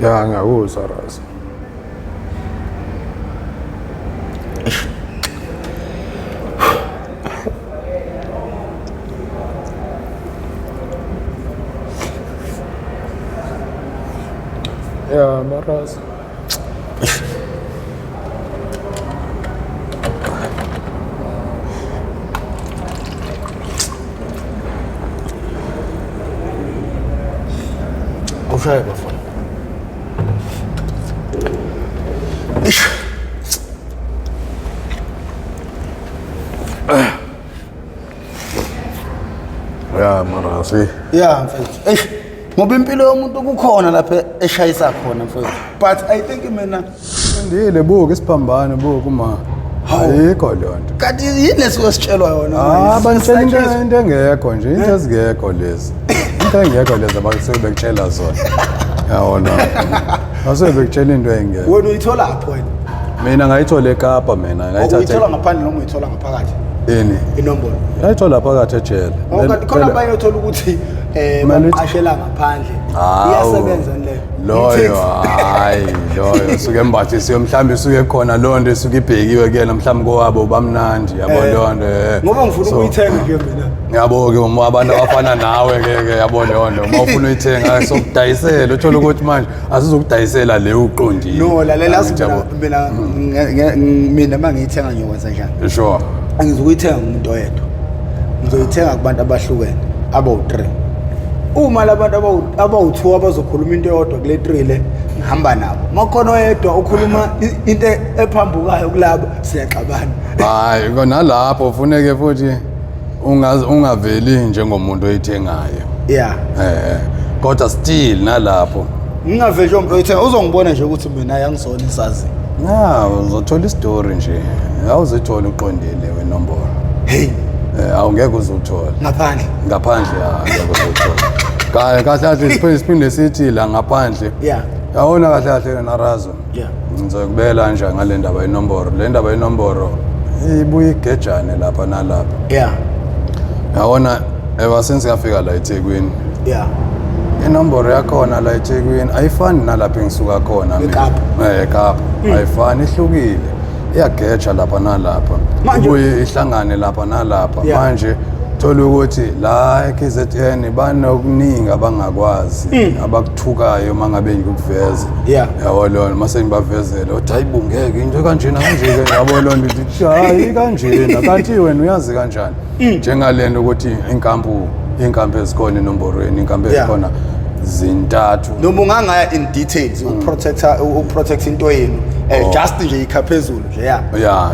Ya ngiyakuzwa Razi. Ya Marazi. Ushaya bafana. Ya Marazi. Ya mfethu. Ngoba impilo yomuntu kukhona lapha eshayisa khona mfethu. But I think mina Ndile buku isiphambano buku ma. Ayikho lonto. kanti yini lesikutshelwa yona manje? Banitshela into engekho nje, into ezingekho lezi. Into engekho lezi abasebekutshela zona. Yawona. Basebekutshela into engekho. Wena uyithola lapho wena? Mina ngayithola eKapa mina, ngayithatha. Uyithola ngaphandle noma uyithola ngaphakathi? Ini? Inombolo. Ngayithola phakathi ejele. Ngoba khona abanye uthola ukuthi baqashela ngaphandle. Iyasebenza le. Loyo hayi loyo suke embathisi mhlambi suke khona lonto esuke ibhekiwe kuyena mhlambi kowabo bamnandi yabo lonto ngoba ngifuna ukuyithenga ke mina yabo ke uma abantu abafana nawe ke yabo lonto uma ufuna uyithenga sokudayisela uthola ukuthi manje asizokudayisela le uqondile no lalela mina mangiyithenga ngiyokwenza njani sure angizukuyithenga umuntu oyedwa ngizoyithenga kubantu abahlukene abawu3 uma labantu abawu2 abazokhuluma into eyodwa kule 3 le ngihamba nabo makhona oyedwa ukhuluma into ephambukayo kulabo siyaxabana hayi nalapho ufuneke futhi ungaveli njengomuntu oyithengayo yeah kodwa still nalapho ngingaveli njengomuntu oyithenga uzongibona nje ukuthi mina ayangizona isazi uzothola istory nje awuzithola uqondile wenombolo hey awungeke uzuthola ngaphandle ngeke uzuthola kahle siphinde sithi la ngaphandle yeah yawona kahle narazo yeah ngizokubela nje ngale ndaba yenombolo le ndaba yenombolo ibuye igejane lapha nalapha yeah yawona ever since ngafika la eThekwini yeah inombolo yakhona la eThekwini ayifani nalapha engisuka khona mina eKapa ayifani ihlukile iyageja lapha nalapha ibuye ihlangane lapha nalapha manje thola ukuthi la eKZN banokuningi abangakwazi abakuthukayo mangabe ngikuveza yabo lona mase ngibavezela uthi ayibungeke into kanjena kanje ke yabo lona ngithi hayi kanjena kanti wena uyazi kanjani njengalento ukuthi inkampu ezikhona enomborweni inkampu ezikhona zintathu noma ungangaya in details uprotect into yenu just nje ikhaphezulu nje yeah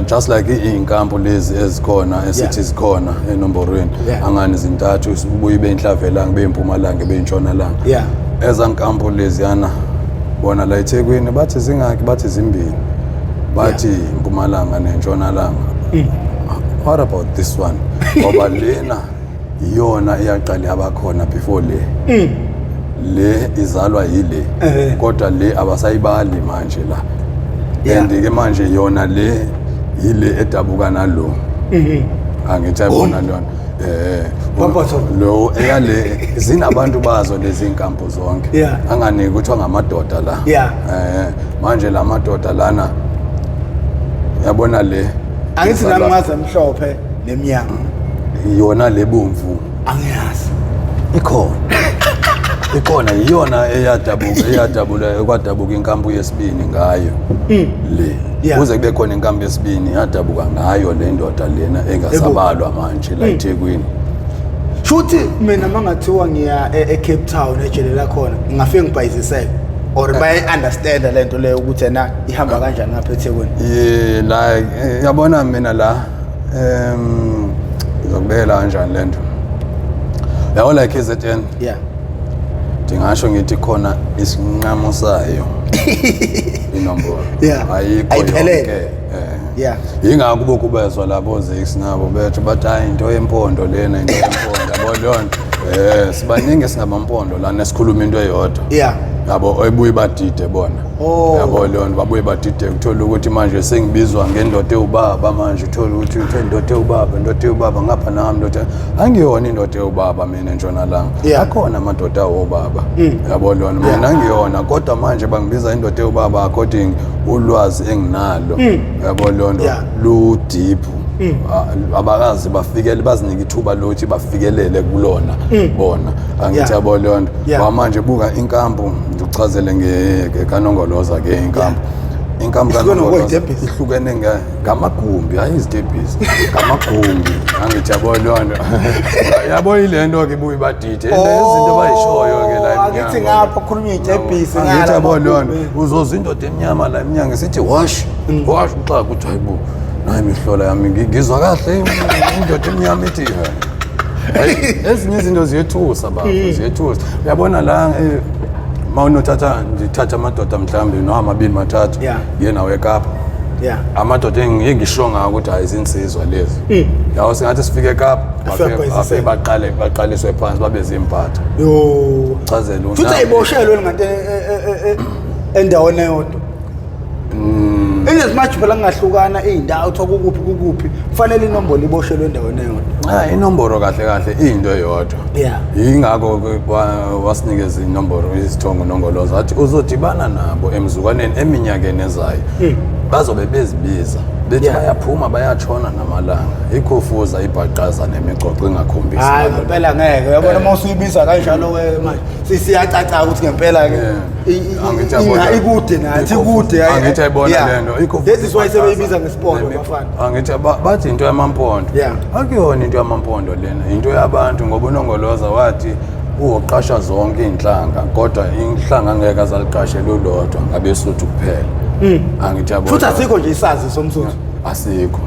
just like inkampu lezi ezikhona esithi zikhona enomborweni angani zintathu ubuye ibe inhlavelanga beimpumalanga beintshonalanga ezankampu lezi yana bona la eThekwini bathi zingaki bathi zimbili bathi impumalanga nentshonalanga what about this one ngoba lena iyona iyaqala abakhona before le izalwa yile kodwa le abasayibali manje la and ke manje yona le yile edabuka nalo angithi ayibona lona lo eyale zinabantu bazo lezi inkampu zonke angani kuthiwa ngamadoda la manje la madoda lana yabona le angithi nami ngaze mhlophe nemnyama yona lebomvu angiyazi ikhona iyona eyadabula kwadabuka inkampu yesibini ngayo le kuze kube khona inkampu yesibini yadabuka ngayo le ndoda lena engasabalwa manje la eThekwini shuthi mina mangathiwa ngiya eCape Town ejelela khona ngingafike ngibhayiziseke or baye understand lento leyo ukuthi na ihamba kanjani ngapha eThekwini la yabona mina la ngizokubela kanjani lento yawo la KZN Dingasho ngithi khona isinqamo sayo inombolo ayikho yonke ingakho kubezwa labo zesinabo bethu bathi hayi into yempondo lena into yempondo yabo lonto sibaningi singabampondo lana esikhuluma into eyodwa yabo ebuye badide bona yabo leyo babuye badide uthola ukuthi manje sengibizwa ngendoda ewubaba manje uthola ukuthi indoda ewubaba ngapha nami ndoda angiyona indoda ewubaba mina eNtshonalanga akhona amadoda awobaba yabo leyo mina angiyona kodwa manje bangibiza indoda ewubaba according ulwazi enginalo yabo leyo lu deep abakazi bafikele bazinika ithuba lokuthi bafikelele kulona bona angithi yabo leyo manje buka inkampu ngichazele ngekanongoloza ke inkampu kanongoloza ihlukene ngamagumbi hayi izitebhisi ngamagumbi angithi yabo leyo yabo ilento ke buyi badide izinto bayishoyo ke la angithi ngapha khuluma izitebhisi angithi yabo leyo uzoza indoda emnyama la emnyanga sithi wash xa kuthi hayibo nayi mihlola yami ngizwa kahle indoda emnyama ithi ezinye izinto ziyethusa baba ziyethusa uyabona la ndithatha amadoda mhlawumbe noma amabili mathathu yena wekapa amadoda engisho ngawo ukuthi ayizinsizwa lezi yawo singathi sifike ekapa bafike baqaliswe phansi babe zimpatha chazela futhi ayiboshelwe ngathi endaweni eyodwa Enezimathi phela ngahlukana izindawo uthoka ukuphi kufanele inombolo iboshelwe endaweni eyodwa inombolo kahle into eyodwa ingakho wasinikeza inombolo izithongo nongoloza athi uzodibana nabo emzukwaneni eminyakeni ezayo bazobe bezibiza bethi bayaphuma bayatshona namalanga ikhofuza ibhaqaza nemixoxo engakhombisi hayi ngempela ngeke uyabona mawusuyibiza kanjalo ke manje siyacaca ukuthi ngempela ke ikude nathi kude angithi ayibona lento ikhofuza lezi siwayisebenza ngespondo bafana angithi bathi into yamampondo akuyona into yamampondo lena into yabantu ngoba unongoloza wathi uqasha zonke inhlanga kodwa inhlanga ngeke azaliqashe lolodwa ngabesuthu kuphela angithi yabona futhi asikho nje isazi somsuthu asikho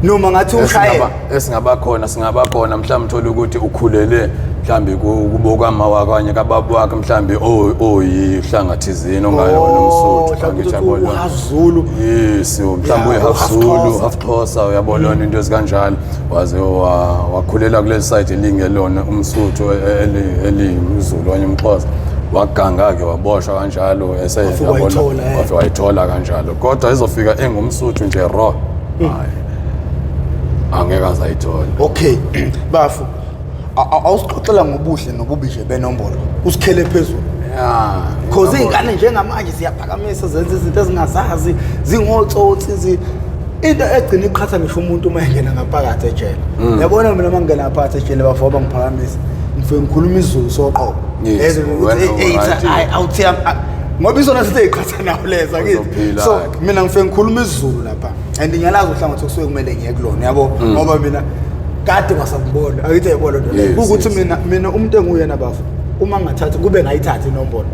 noma ngathi ushayela singaba khona mhlawumbe uthola ukuthi ukhulele mhlawumbe kubokama wakanye kababa wakhe mhlawumbe oyihlanga thizini ongayona umsuthu angithi yabona uHazulu yes mhlawumbe uHazulu uXhosa uyabona into ezikanjalo waze wakhulela kulezi side elingelona umsuthu elimzulu wanye umXhosa waganga ke waboshwa kanjalo eseyabona wayithola kanjalo kodwa izofika engumsuthu nje raw hayi angeke azayithola okay bafu awusixoxela ngobuhle nobubi nje benombolo usikhele phezulu because izingane njengamanje siyaphakamisa zenze izinto ezingazazi zingotsotsi into egcina iqhatha ngisho umuntu uma engena ngaphakathi ejele yabona mina mangena ngaphakathi ejele bafo bangiphakamisa ngifike ngikhuluma izulu soqobo awuthi ngoba isona sithi iqhatha nawo leza kithi so mina ngifike ngikhuluma izulu lapha and ngiyalazi uhlangothi kusuke kumele ngiye kulona yabo ngoba mina kade wasakubona akithi yabona lo ukuthi mina umuntu enguyena bafu uma ngathatha kube ngayithatha inombolo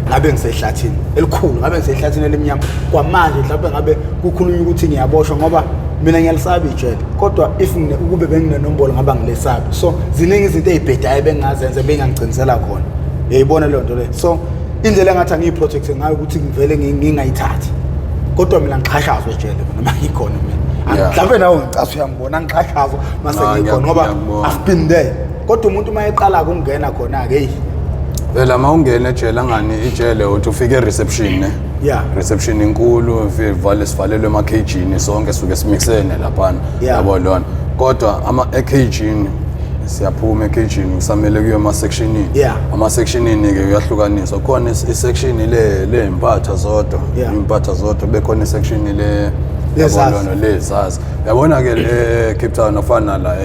ngabe ngisehlathini elikhulu ngabe ngisehlathini elimnyama kwamanje mhlawumbe ngabe kukhulunywa ukuthi ngiyaboshwa ngoba mina ngiyalisaba ijele kodwa if ukube benginenombolo ngaba ngilesabi so ziningi izinto ezibhedayo bengazenza bengangicinisela khona uyayibona le nto le so indlela engathi angiyiprotect ngayo ukuthi ngivele ngingayithathi kodwa mina ngiqhashazwe ejele noma ngikhona mina mhlawumbe nawe ngicasa uyangibona ngiqhashazwe mase ngikhona ngoba I've been there kodwa umuntu mayeqala ukungena khona ke phela mawungena ejele angani ijele uthi ufike reception ne reception inkulu vale sivalelwe emakagini sonke suke simixene lapha yabo lona kodwa ama ekagini siyaphuma ekagini kusamele kuye ama sectionini ama sectionini ke uyahlukaniswa khona isection le impatha zodwa impatha zodwa bekhona isection le yabona lezazi yabona ke Cape Town ofana la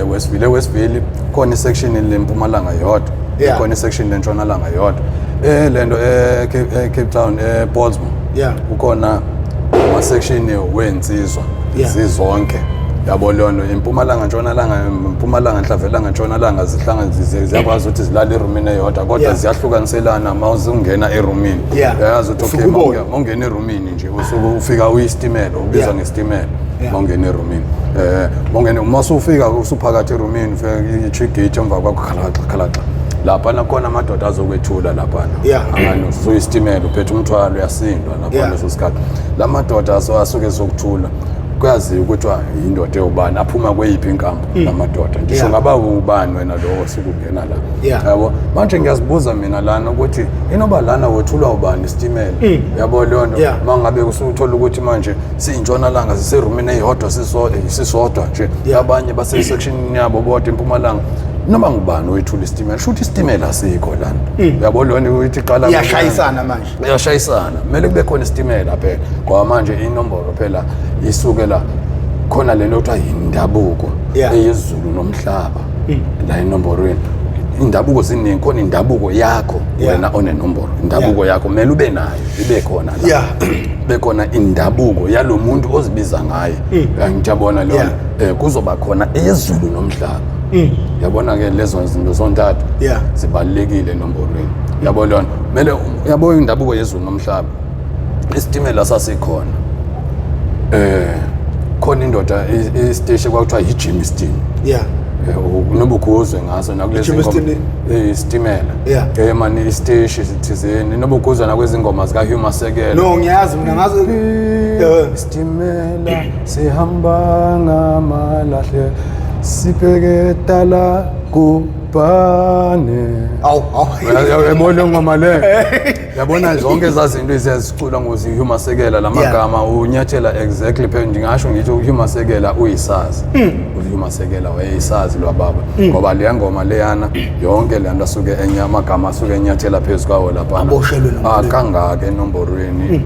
Westville khona isection le Mpumalanga yodwa khona isection le Ntshonalanga yodwa lento Cape Town Portsmouth ukhona ama section wensizwa zizonke yabo lona Impumalanga Ntshonalanga Nhlanvelanga Ntshonalanga ziyakwazi ukuthi zilale eroomini eyodwa kodwa ziyahlukaniselana mawuzungena eroomini uyazi ukuthi okay mawungena eroomini nje usuke ufika uyistimela ubizwa ngestimela mawungena eroomini mawungena masufika usuphakathi eroomini ufika i-gate emva kwakho khalaxa lapha nakhona amadoda azokwethula lapha angani usuyistimela uphethe umthwalo uyasindwa lapha leso sikhathi la madoda asuke ezokuthula kuyazi ukuthi indoda eyobani aphuma kweyiphi inkampu lamadoda ngisho ngaba ubani wena lo osukungena la yabo manje ngiyazibuza mina lana ukuthi inoba lana wethulwa ubani isitimela yabo leyo nto mangabe usuthola ukuthi manje siyintshonalanga siserumini eyodwa sisodwa nje abanye base section yabo bodwa eMpumalanga noma ngubani wethula isitimela shuthi isitimela asikho lana yabo leyo ukuthi qala iyashayisana manje iyashayisana kumele kube khona isitimela phela ngoba manje inombolo phela isukela khona lento ekuthiwa indabuko eyezulu nomhlaba la enomborweni indabuko ziningi khona indabuko yakho wena onenombolo indabuko yakho kumele ube nayo ibe khona la bekhona indabuko yalomuntu ozibiza ngaye ngiyabona leyo kuzoba khona ezulu nomhlaba yabona ke lezo zinto zontathu zibalekile enomborweni yabona kumele yabo indabuko yezulu nomhlaba isitimela sasikhona khona indoda istation kwakuthiwa iJimston nobukuzwe ngaso nakulezi ngoma isitimela mani istation sithizeni nobukuzwe nakwezingoma zika Hugh Sekela no ngiyazi mina ngazo isitimela sihamba ngamalahle sibheketa la kubane yabona ngoma le yabona zonke zazinto eziyazicula ngozi Hugh Sekela lamagama unyathela exactly phe ngingasho ngithi uHugh Sekela uyisazi uHugh Sekela wayeyisazi lwababa ngoba le ngoma leyana yonke le nto asuke enyamagama asuke enyathela phezukwawo lapha akangaka enomborweni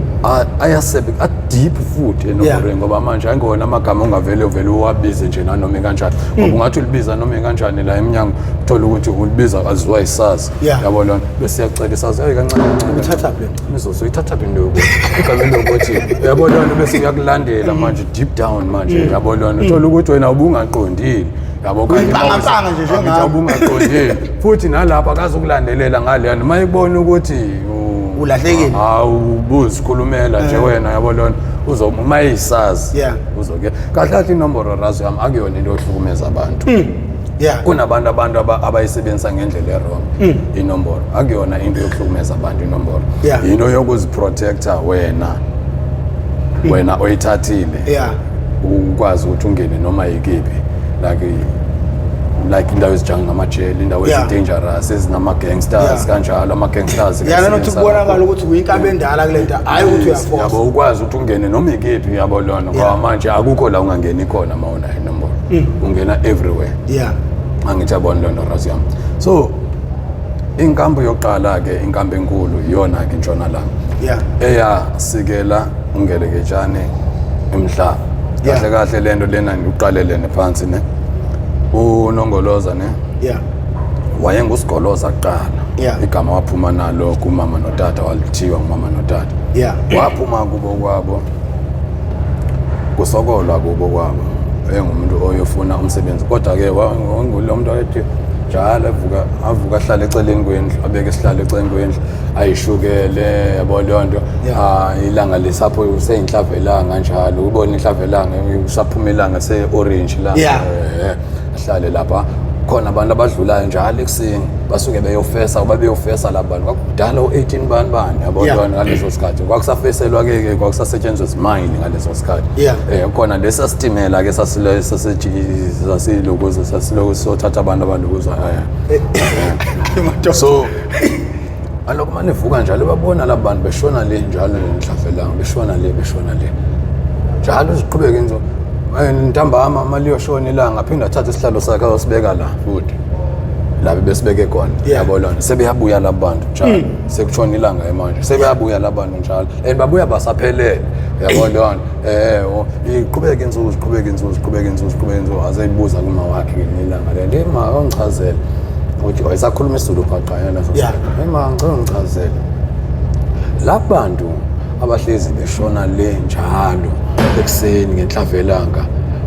ayasebe deep futhi enomborweni ngoba manje ayingona amagama ongavele uwabize nje nanoma kanjani ngoba ungathi ulibiza noma kanjani la eminyango thola ukuthi ulibiza aziwa isazi yabona bese yacela isazi kancane uthatha phi mizoso ithatha phi lokho igama lokuthi yabona bese uyakulandela manje deep down manje yabona thola ukuthi wena ubungaqondile yabo kanti ngapanga nje njengami ubungaqondile futhi nalapha akazokulandelela ngale noma ikubona ukuthi ulahlekile awubuzi khulumela nje wena yabona uzoma isazi uzoke kahle kahle inombolo razo yami akuyona into ohlukumeza abantu kunabantu abayisebenzisa ngendlela errong inombolo akuyona into yokuhlukumeza abantu inombolo into yokuziprotecta wena oyithathile ukwazi ukuthi ungene noma yikiphi like indawo ezinjanga ngamajele indawo ezidangerous ezinama gangsters kanjalo ama gangsters nothi kubonakala ukuthi uyinkambe endala kule nto hayi ukuthi uyaforce yabo ukwazi ukuthi ungene noma ikephi yabo lona ngoba manje akukho la ungangeni khona mawona inombolo ungena everywhere angithi yabona lona razi yami so inkambo yokuqala ke inkambo enkulu iyona ke intshonalanga eyasikela ungeleketshane emhlaba kahle lento lena uqalelene phansi ne uNongoloza ne wayengusigoloza kuqala igama waphuma nalo kumama notata walithiwa ngumama notata waphuma kubo kwabo kusokolwa kubo kwabo engumuntu oyofuna umsebenzi kodwa ke wangulo muntu oyethi njalo avuka ahlala eceleni kwendlu abeke isihlalo eceleni kwendlu ayishukele yabo leyo nto ilanga lesapho useyinhlavelanga njalo ubona inhlavelanga usaphuma ilanga se-orange la ahlale lapha khona abantu abadlulayo njalo ekuseni basuke beyofesa uba beyofesa labantu kwakudala u18 bani yabona ngaleso sikhathi kwakusafeselwa ke kwakusasetshenzwa izimine ngaleso sikhathi khona lesa sitimela ke sasilokuza sothatha abantu abalokuza so alokho manje vuka njalo babona labantu beshona le njalo nenhlavelanga beshona le njalo siqhubeke inzo ntambama mali yoshona ilanga aphinda athathe isihlalo sakhe ayosibeka la futhi la besibeke khona yabona sebeyabuya labantu njalo sekutshona ilanga manje sebeyabuya labantu njalo babuya basaphelele yabona iqhubeke inzuzo azayibuza kuma wakhe ngelanga le ma ongichazela uthi wayesakhuluma isiZulu phaqanya naso ma ngicela ungichazele labantu abahlezi beshona le njalo ekuseni ngenhlavelanga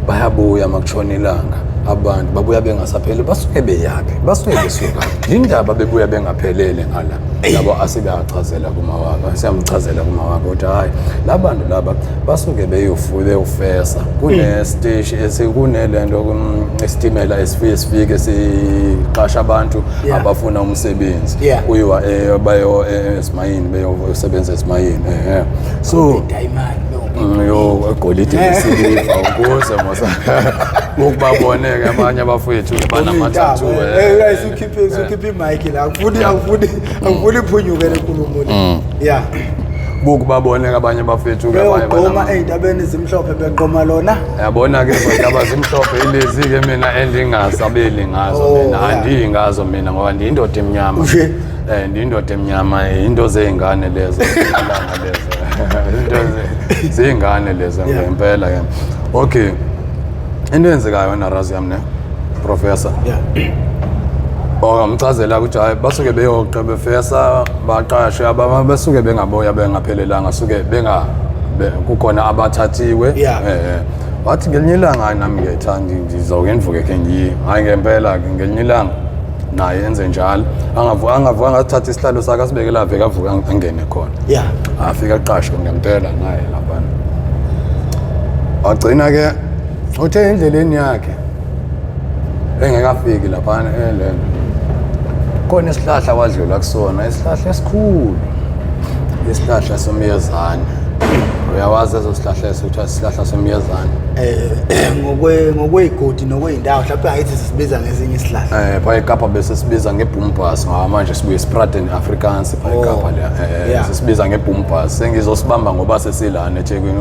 bayabuya makutshona ilanga abantu babuya bengasapheli basuke beyaphi basuke besuka indaba bebuya bengaphelele ngala labo asebeyachazela kumawaka siyamchazela kumawaka ukuthi hayi labantu laba basuke beyofesa kune station esikunelento esitimela esifike siqasha abantu abafuna umsebenzi kuyiwa bayo esimayini beyosebenza esimayini so yo egolide nesiliva ukuze mosa ukubaboneke abanye abafowethu banamathathu ukhiphe imic la akufuni iphunyuke lenkulumo le yeah ukubaboneke abanye abafowethu ke abanye bagqoma ezintabeni zimhlophe beqoma lona yabona ke izindaba zimhlophe ilezi ke mina endingasabeli ngazo mina andingazo mina ngoba ndiyindoda emnyama ndiyindoda emnyama into zeingane lezo into zeingane lezo ngempela ke okay into yenzekayo narazi yami ne professor ngamchazela ukuthi hayi basuke beyoqe befesa baqashe basuke bengaboya bengaphelelanga suke kukhona abathathiwe wathi ngelinye ilanga nami ngiyayithanda ngizawuke ngivuke ke ngiyi hayi ngempela ngelinye ilanga naye enze njalo angavuka ngathatha isihlalo sakhe asibekela veke avuka angene khona afika aqashwe ngempela naye lapha wagcina ke uthe endleleni yakhe engekafiki lapha elendo khona isihlahla wadlula kusona isihlahla esikhulu isihlahla somyezane uyawazi ezo sihlahla esithiwa isihlahla somyezane ngokweyigodi nokweyindawo mhlawumbe angithi sisibiza ngezinye isihlahla pha eKapa bese sibiza ngeboombas ngoba manje sibuye sipraten Afrikaans pha eKapa la sisibiza ngeboombas sengizosibamba ngoba sesilana eThekwini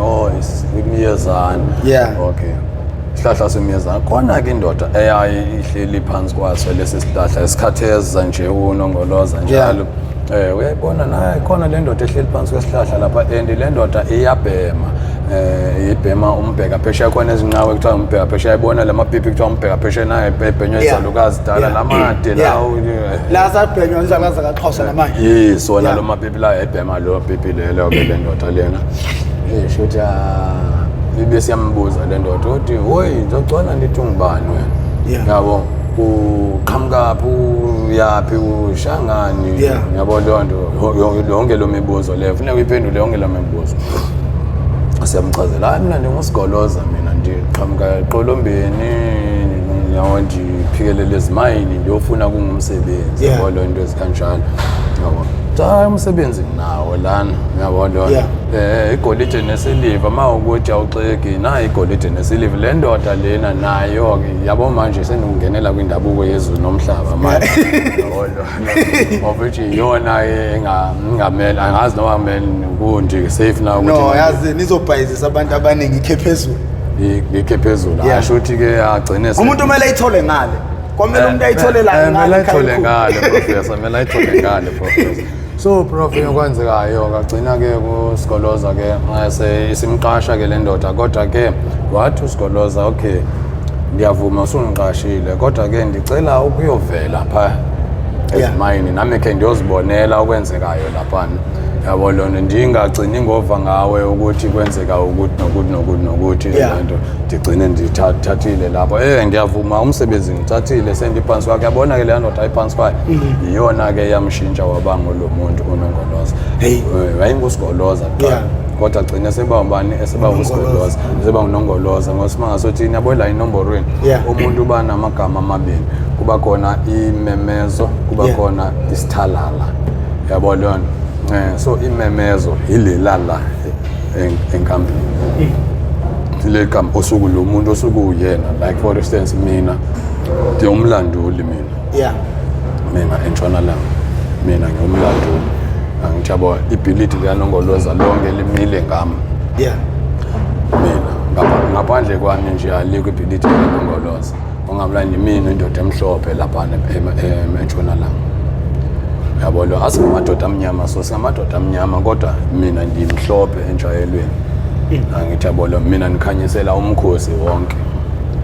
imyezane okay isihlahla somyezane khona ke indoda ihleli phansi kwaso lesi sihlahla esikhatheza nje unongoloza njalo uyayibona naye khona le ndoda ehleli phansi kwesihlahla lapha and le ndoda iyabhema ibhema umbheka phesheya khona ezinqawe kuthiwa umbheka phesheya ayibona lamapipi kuthiwa umbheka phesheya naye ebhenywa izalukazi dala lamade lawo la sabhenywa izalukazi kaXhosa namanje yes wona lo mapipi la ebhema lo pipi lelo ke le ndoda lena shothi ibese yambuza le ndoda uthi hoyi ngizocela ndithi ungubani wena yabo uqhamukaphi yaphi ushangani yabo lonto yonke lo mibuzo le ufuna uyiphendule yonke lo mibuzo siyamchazela hayi mina ndingusigoloza mina ndiqhamuka eqolombeni yawo ndiphikelele ezimayini ndiyofuna kungumsebenzi yabo lonto ezikanjalo yabo cha umsebenzi nawo lana yabo lonto igolide nesiliva mawukuthi awuxeki na igolide nesiliva le ndoda lena nayo yabo manje senungenela kwindabuko yezulu nomhlaba manje yabo lonto ofithi yona engamela angazi noma kumele kunje safe na ukuthi no yazi nizobhayizisa abantu abaningi ikhephezulu asho ukuthi ke agcine umuntu kumele ayithole ngale kwamele umuntu ayithole la ngale kumele ayithole ngale professor kumele ayithole ngale professor so prof yokwenzekayo kagcina ke kusigoloza ke isimqasha ke le ndoda kodwa ke wathi usigoloza okay ngiyavuma usungiqashile kodwa ke ndicela ukuyovela pha ezimayini nami ke ndiyozibonela okwenzekayo lapha yabo lona ndingagcini ngova ngawe ukuthi kwenzeka ukuthi nokuthi lento ndigcine ndithathile lapho ngiyavuma umsebenzi ngithathile sendiphansi kwakhe yabona ke le ndoda ayiphansi kwakhe iyona ke yamshintsha wabanga lo muntu unongoloza wayingusigoloza kodwa gcina seba ubani eseba usigoloza seba unongoloza ngosimanga sothini yabo la inomborweni umuntu uba namagama amabili kuba khona imemezo kuba khona isithalala yabo lona so imemezo ilelala enkambini le kampo osuku lo muntu osuku uyena like for instance mina ngiyumlanduli mina entshonalanga mina ngiyumlanduli angijabo ibhilidi likanongoloza lonke limile ngami mina ngaphandle kwami nje alikho ibhilidi likanongoloza ongamlandi mina indoda emhlophe lapha entshonalanga yabo lo asingamadoda amnyama so singamadoda amnyama kodwa mina ndimhlophe enjayelweni angithi yabo lo mina nikhanyisela umkhosi wonke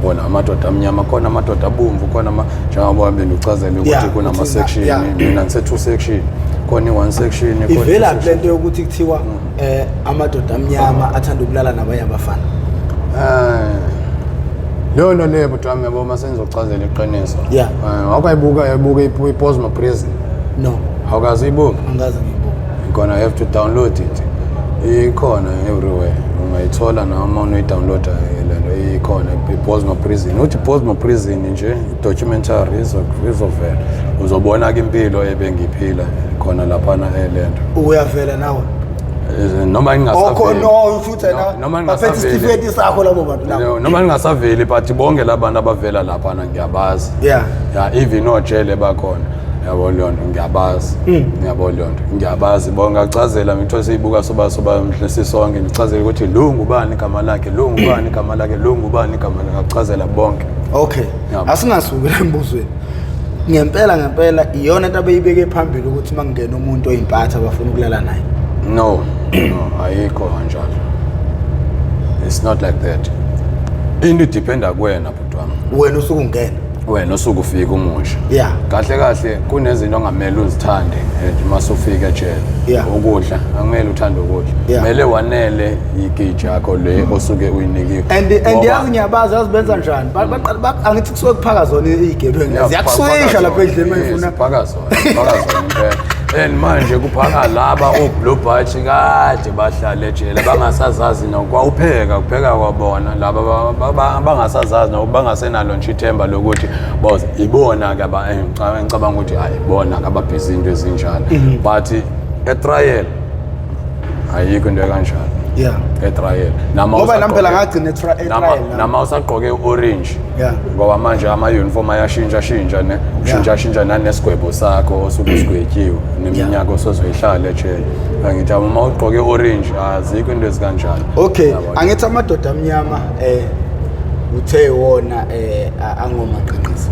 bona amadoda amnyama khona amadoda abomvu khona njengoba bendichazela ukuthi kunama section mina ngise 2 section khona i1 section khona ivela lento yokuthi kuthiwa amadoda amnyama athanda ukulala nabanye abafana lona le but wami yabo masengizochazela iqiniso wakwayibuka iPosmo Prison no awukazi ibuka angazi ngibuka Ikhona have to download it ikhona everywhere ungayithola noma unoyidownloada lento ikhona iPosmo Prison uthi Posmo Prison nje documentary izovela uzobona ke impilo ebengiphila khona lapha na lento uyavela nawe noma ngingasaveli no futhi noma ngingasaveli sakho labo bantu labo noma ngingasaveli but bonke labantu abavela lapha ngiyabazi yeah even ojele bakhona yabo lonto ngiyabazi yabo lonto ngiyabazi bonke acazela ngitho siyibuka soba mhle sisonke ngicazela ukuthi lungu bani igama lakhe lungu bani igama lakhe lungu bani igama lakhe acazela bonke okay asingasuki la embuzweni ngempela iyona into abeyibeke phambili ukuthi mangena umuntu oyimpatha abafuna ukulala naye no ayikho kanjalo it's not like that into dependa kuwena butwana wena usukungena wena usukufika umusha yeah kahle kunezinto ongamele uzithande mase ufika ejele ukudla akumele uthande ukudla kumele wanele igigi yakho le osuke uyinikiwe and yazi ngiyabazi azibenza njani angithi kusuke kuphaka zona igebengu ziyakuswisha lapha endlini mayifuna kuphaka zona impela and manje kuphaka laba oblobhathi kade bahlala ejele bangasazazi nokwawupheka kupheka kwabona laba bangasazazi nobangasenalo nje ithemba lokuthi boss ibona ke ngicabanga ukuthi hayi ibona ke ababhizi into ezinjalo but etrial ayikho into kanjalo yeah etrial ngoba lampela ngagcina etrial nama usagqoke orange ngoba manje ama uniform ayashintsha ne ushintsha nanesigwebo sakho osuke usigwetyiwe neminyaka osozoyihlala ejele angithi uma ugqoke orange azikho into ezikanjalo okay angithi amadoda amnyama uthe wona angomaqinqisi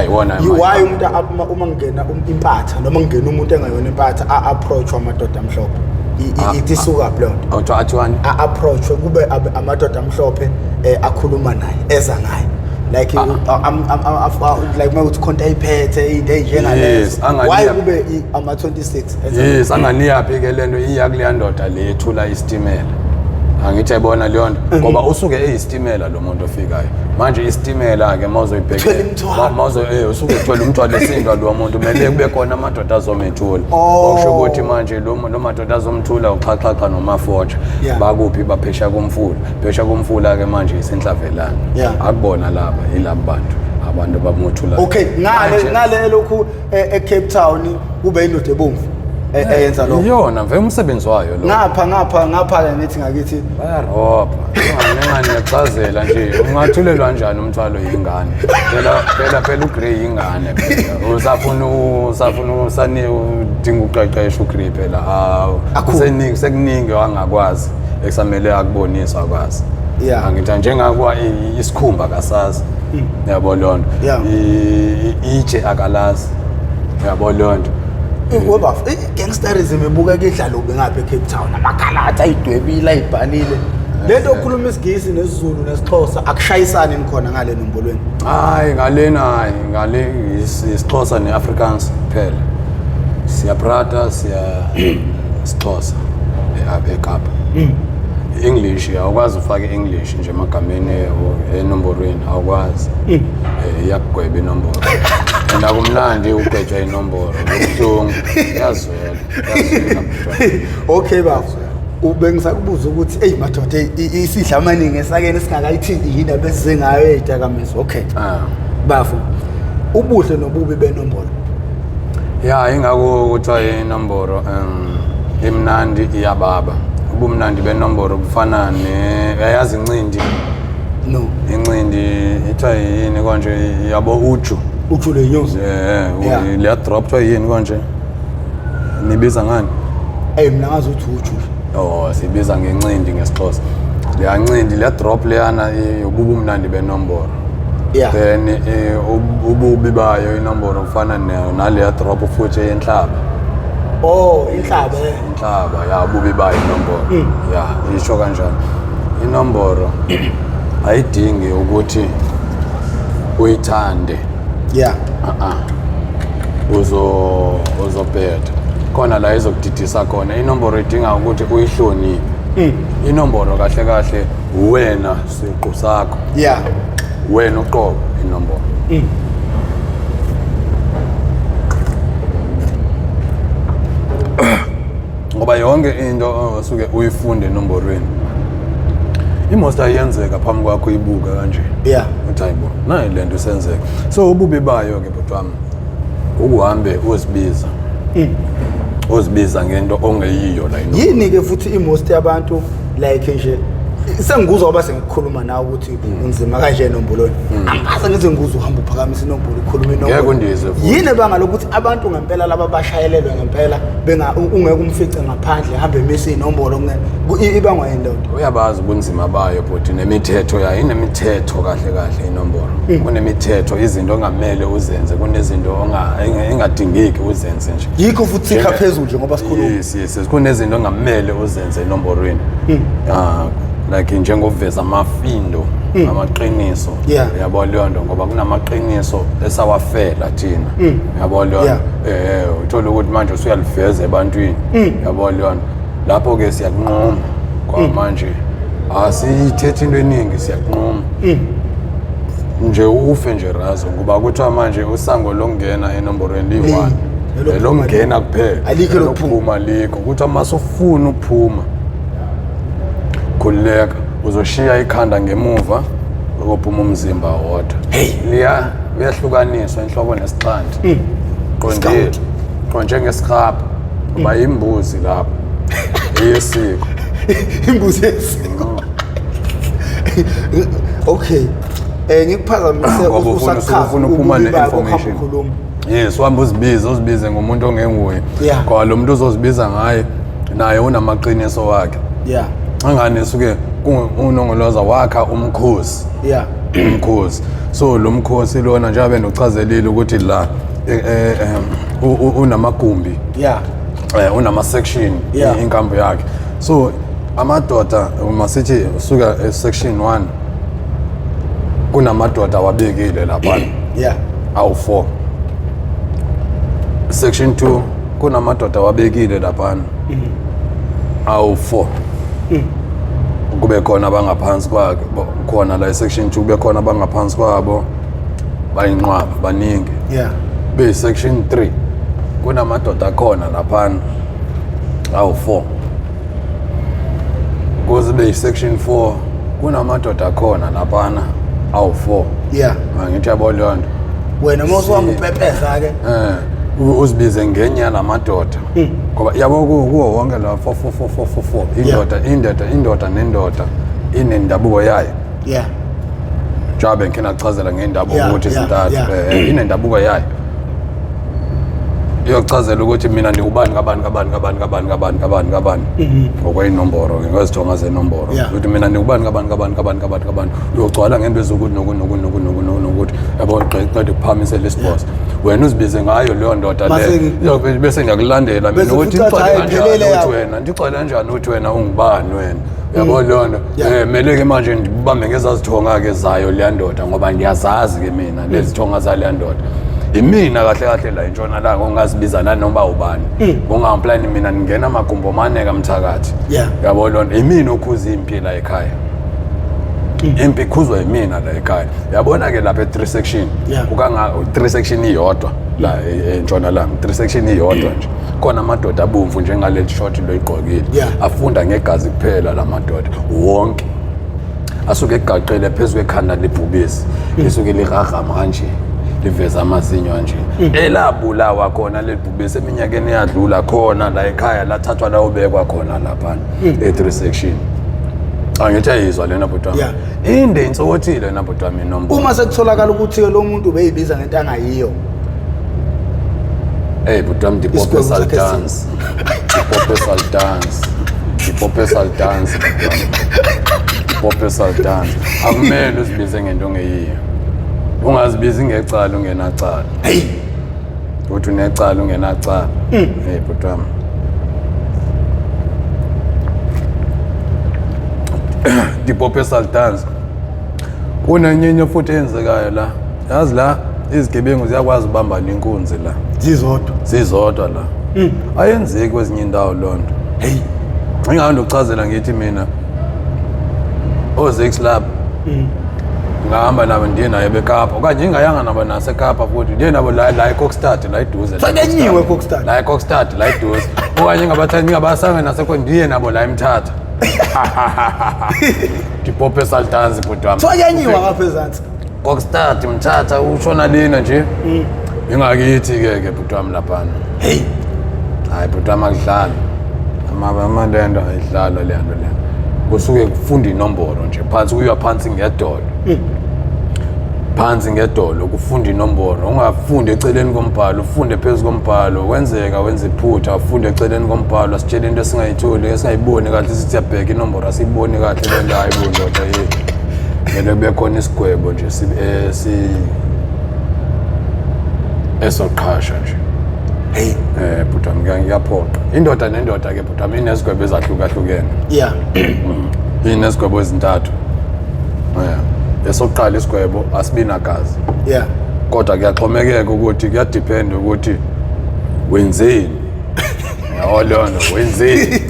iwona why umuntu uma ngena impatha noma ngena umuntu engayona impatha approach amadoda amhlophe itisuka blonde awuthwani approach kube amadoda amhlophe akhuluma naye eza ngaye like like mawuthi khonta iphethe into enjengalezo why kube ama 26 yes anganiyaphi ke lento iya kuleya ndoda le ethula istimela angithi ayibona leyo nto ngoba usuke eyistimela lo muntu ofikayo manje istimela ke mawuzoyibhekela usuke uthola umthwalo esindwa lo muntu kumele kube khona amadoda azomethula okusho ukuthi manje lo madoda azomthula uxhaxhaxa nomafotsha bakuphi baphesha kumfula ke manje isenhlavelana akubona laba yilabo bantu abantu abamothula okay ngale lokhu eCape Town kube indoda ebomvu eyenza lokho iyona vele umsebenzi wayo lo ngapha ke nithi ngakithi bayarobha ngane ngiyachazela nje ungathulelwa kanjani umthwalo yingane phela ugrey ingane phela usafuna usane udinga uqeqesho ugrey phela hawo sekuningi wangakwazi ekusamele akubonisa akwazi angithi njengakwa isikhumba kasazi yabo lonto itshe akalazi yabo lonto ngoba gangsterism ebuka ke idlalo bengapha eCape Town amakhalata ayidwebile ayibhalile lento okhuluma isigisi nesizulu nesixhosa akushayisani nikhona ngale nombolweni hayi ngale isixhosa neAfrikaans phela siyaprata sixhosa eKapa English awukwazi ufake English nje emagameni enomborweni awukwazi iyakugweba inombolo nakumnandi ugwetshwa inombolo ubuhlungu yazwela okay baba ubengisakubuza ukuthi hey madoda isidla amaningi esakene singakayithindi yini abesize ngayo eyidakamizwa okay bafu ubuhle nobubi benombolo ingako kuthiwa inombolo emnandi iyababa ubumnandi benombolo bufana yazi incindi no incindi ithiwa yini konje yabo uju le nyosi le drop kuthiwa yini konje nibiza ngani mina ngazi uthi uju sibiza ngencindi ngesixhosa le ncindi le drop leyana ubumnandi benombolo then ububi bayo inombolo kufana nale drop futhi enhlaba inhlaba ububi bayo inombolo isho kanjani inombolo ayidingi ukuthi uyithande uzobheda khona la izokudidisa khona inombolo idinga ukuthi uyihloniphe inombolo kahle uwena siqu sakho wena uqobo inombolo ngoba yonke into osuke uyifunde enomborweni imosta iyenzeka phambi kwakho ibuka kanje uthi hayibo nayi lento isenzeka so ububi bayo ke butwami ukuhambe uzibiza ozibiza ngento ongeyiyo la inombolo. Yini ke futhi imost yabantu like nje sengikuzwa base ngikhuluma nawe ukuthi unzima kanje enombolweni. Angaze ngize ngikuze uhamba uphakamisa inombolo ukhuluma inombolo. Ngeke undizwe futhi. Yini bangalokuthi abantu ngempela laba bashayelelwe ngempela ungeke umfice ngaphandle hambe emisa inombolo ibangwa yendoda. Uyabazi ubunzima bayo but nemithetho yayo inemithetho kahle kahle inombolo. Kunemithetho izinto ongamele uzenze kunezinto engadingeki uzenze nje. Yikho futhi sikha phezulu nje ngoba sikhuluma. Yes kunezinto ongamele uzenze enomborweni. Like njengoveza amafindo amaqiniso yabo leyo nto ngoba kunamaqiniso esawafela thina yabo leyo uthola ukuthi manje usuyaliveza ebantwini yabo leyo lapho ke siyakunqoma kwa manje asiyithethi into eningi siyakunqoma nje ufe nje razo ngoba kuthiwa manje usango lokungena enomborweni liyi-1 lokungena kuphela alikho lokuphuma alikho kuthiwa masufuna ukuphuma khuleka uzoshiya ikhanda ngemuva ukuphuma umzimba wodwa uyahlukaniswa inhloko nesixhanti qonje ngesirapha kuba imbuzi lapho eyesiko imbuzi yesiko okay ngikuphazamise ufuna uphuma ne-information yes uhamba uzibize ngomuntu ongenguye ngoba lo muntu uzozibiza ngaye naye unamaqiniso wakhe angane suke unongoloza wakha umkhosi umkhosi so lo mkhosi lona njengoba nochazelile ukuthi la unamagumbi unama section inkambo yakhe so amadoda masithi usuka section 1 kunamadoda wabekile lapha awu4 section 2 kunamadoda wabekile lapha awu4 kube khona abangaphansi kwakhe khona la section 2 kube khona abangaphansi kwabo bayinqwaba baningi be section 3 kunamadoda khona lapha awu4 kuze be section 4 kunamadoda khona lapha awu4 angithi yabo leyo nto wena mawusuhamba upepesa ke uzibize ngenye yalamadoda ngoba yabo kuwo wonke la 4 indoda nendoda inendabuko yayo jabe ngina chazela ngendabuko ukuthi izintathu inendabuko yayo iyochazela ukuthi mina ndikubani kabani ngokwenomboro ngezithonga zenomboro ukuthi mina ndikubani kabani uyogcwala ngento ezokuthi nokuthi yabo qede kuphamise lesibhozo wena uzibize ngayo leyo ndoda le bese ngiyakulandela mina ukuthi ndixole kanjani ukuthi wena ungubani wena yabo leyo nto mele ke manje ndibambe ngezazithonga ke zayo leya ndoda ngoba ndiyazazi ke mina lezithonga zaleya ndoda imina kahle la entshonalanga ongazibiza nanoma ubani ungamplani mina ngingena amagumbo maneka mthakathi yabo lona imina okhuza impilo ekhaya impi khuzwa imina la ekhaya yabona ke lapha e3 section ukanga 3 section iyodwa la entshonalanga 3 section iyodwa nje khona amadoda abomvu njengale short lo igqokile afunda ngegazi kuphela la madoda wonke asuke egaqele phezulu ekhanda lebhubisi isuke liraga manje liveza amazinyo nje elabulawa khona lebhubisi eminyakeni eyadlula khona la ekhaya lathathwa la ubekwa khona lapha e3 section angithi ayizwa lena butwami inde insokothile na butwami inombolo uma sekutholakala ukuthi lo muntu beyibiza ngento angayiyo butwami dipopesal dance akumele uzibize ngento ongeyiyo ungazibizi ngecala ungenacala uthi unecala ungenacala butwami dipopesal dance kunenyenye futhi enzekayo la yazi la izigebengu ziyakwazi ubamba inkunzi la zizodwa la ayenzeki kwezinye indawo lonto ngihamba ukuchazela ngithi mina ozex lab ngihamba nabo ndiye naye beKapa okanye ngingayanga nabo naseKapa futhi ndiye nabo la eKokstad la eduze sanyenyiwe eKokstad la eKokstad la eduze okanye ngingabasanga nasekho ndiye nabo la eMthatha dipopesal dance butwami sanyenyiwe ngapha ezantsi Kokstad Mthatha ushona lena nje ingakithi ke butwami lapha hayi but amakudlala amalendo ayidlala le nto le kusuke kufunda inombolo nje phansi kuyiwa phansi ngedolo phansi ngedolo kufunda inombolo ungafundi eceleni kombhalo ufunde phezulu kombhalo wenzeka wenza iphutha ufunde eceleni kombhalo asitshela into esingayitholi esingayiboni kahle sithi yabheka inombolo asiyiboni kahle le nto ayibundoda yini kube khona isigwebo nje esoqhasha nje hey bhuta ngiyaphoqa indoda nendoda ke bhuta inesigwebo ezahlukahlukene inesigwebo ezintathu esokuqala isigwebo asibinagazi kodwa kuyaxhomekeka ukuthi kuyadepend ukuthi wenzeni yawolona wenzeni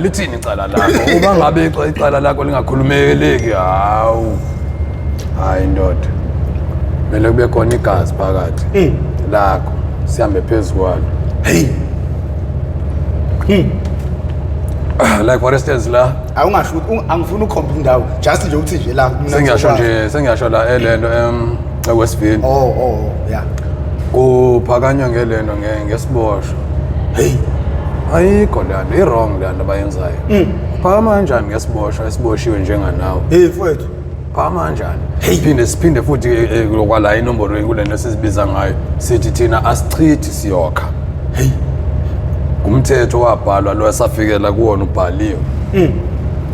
lithini icala lakho uma ngabe icala lakho lingakhulumeleki hayi indoda mele kube khona igazi phakathi lakho sihambe phezulu kwalo like for instance la awungasho angifuni ukhomba indawo just nje ukuthi nje la sengiyasho la elento eWestville yeah kuphakanywa ngelento ngesiboshwa ayikho lento i-wrong lento abayenzayo phakama kanjani ngesiboshwa esiboshiwe njenganawe mfowethu phakama kanjani siphinde futhi lokwala inombolo kulento esizibiza ngayo sithi thina asichithi siyokha umthetho wabhalwa lo esafikela kuwona ubhaliwe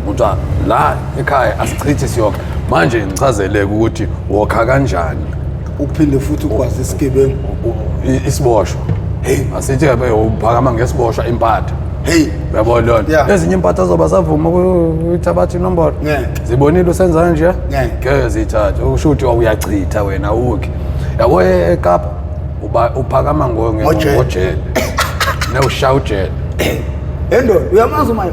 uthi la ekhaya asichithi siyokha manje ngichazeleke ukuthi wokha kanjani uphinde futhi ukwazi isigebengu isiboshwa asithi ke uphakama ngesiboshwa impatha uyabona lona ezinye impatha zoba savuma ukuthabatha inombolo zibonile usenza nje ngeke zithathe usho ukuthi uyachitha wena ukhe yabo eKapa uphakama ngojele newushaya ujele endoda uyamazi my